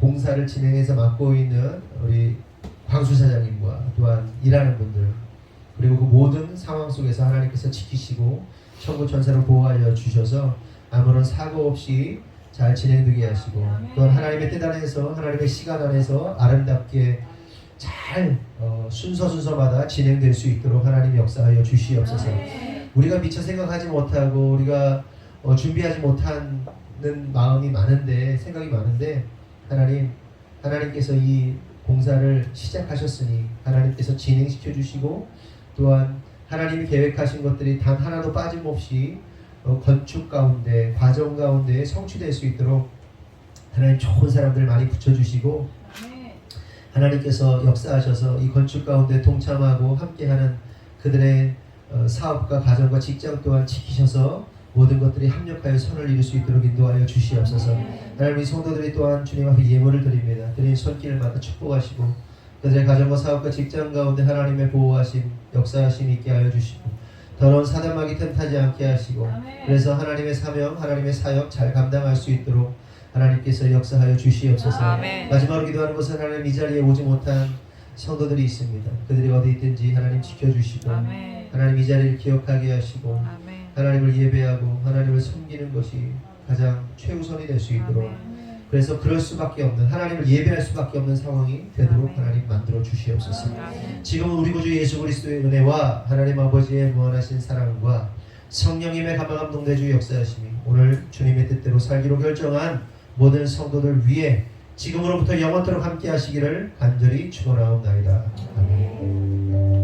공사를 진행해서 맡고 있는 우리 광수사장님과 또한 일하는 분들 그리고 그 모든 상황 속에서 하나님께서 지키시고 천군 천사를 보호하여 주셔서 아무런 사고 없이 잘 진행되게 하시고 또한 하나님의 뜻 안에서 하나님의 시간 안에서 아름답게 잘 순서마다 진행될 수 있도록 하나님 역사하여 주시옵소서. 우리가 미처 생각하지 못하고 우리가 준비하지 못하는 마음이 많은데 생각이 많은데 하나님께서 이 공사를 시작하셨으니 하나님께서 진행시켜 주시고 또한 하나님이 계획하신 것들이 단 하나도 빠짐없이 건축 가운데 과정 가운데 성취될 수 있도록 하나님 좋은 사람들 많이 붙여주시고 하나님께서 역사하셔서 이 건축 가운데 동참하고 함께하는 그들의 사업과 가정과 직장 또한 지키셔서 모든 것들이 합력하여 선을 이룰 수 있도록 인도하여 주시옵소서. 하나님 이 성도들이 또한 주님 앞에 예물을 드립니다. 그들의 손길마다 축복하시고 그들의 가정과 사업과 직장 가운데 하나님의 보호하심, 역사하심 있게 하여 주시고 더러운 사단마귀 틈타지 않게 하시고 그래서 하나님의 사명, 하나님의 사역 잘 감당할 수 있도록 하나님께서 역사하여 주시옵소서. 아멘. 마지막으로 기도하는 것은 하나님 이 자리에 오지 못한 성도들이 있습니다. 그들이 어디 있든지 하나님 지켜주시고 아멘. 하나님 이 자리를 기억하게 하시고 아멘. 하나님을 예배하고 하나님을 섬기는 것이 가장 최우선이 될 수 있도록 아멘. 그래서 그럴 수밖에 없는 하나님을 예배할 수밖에 없는 상황이 되도록 아멘. 하나님 만들어 주시옵소서. 아멘. 지금은 우리 구주 예수 그리스도의 은혜와 하나님 아버지의 무한하신 사랑과 성령님의 감화감동대주 역사하심이 오늘 주님의 뜻대로 살기로 결정한 모든 성도들 위해 지금으로부터 영원토록 함께 하시기를 간절히 축원하옵나이다. 아멘.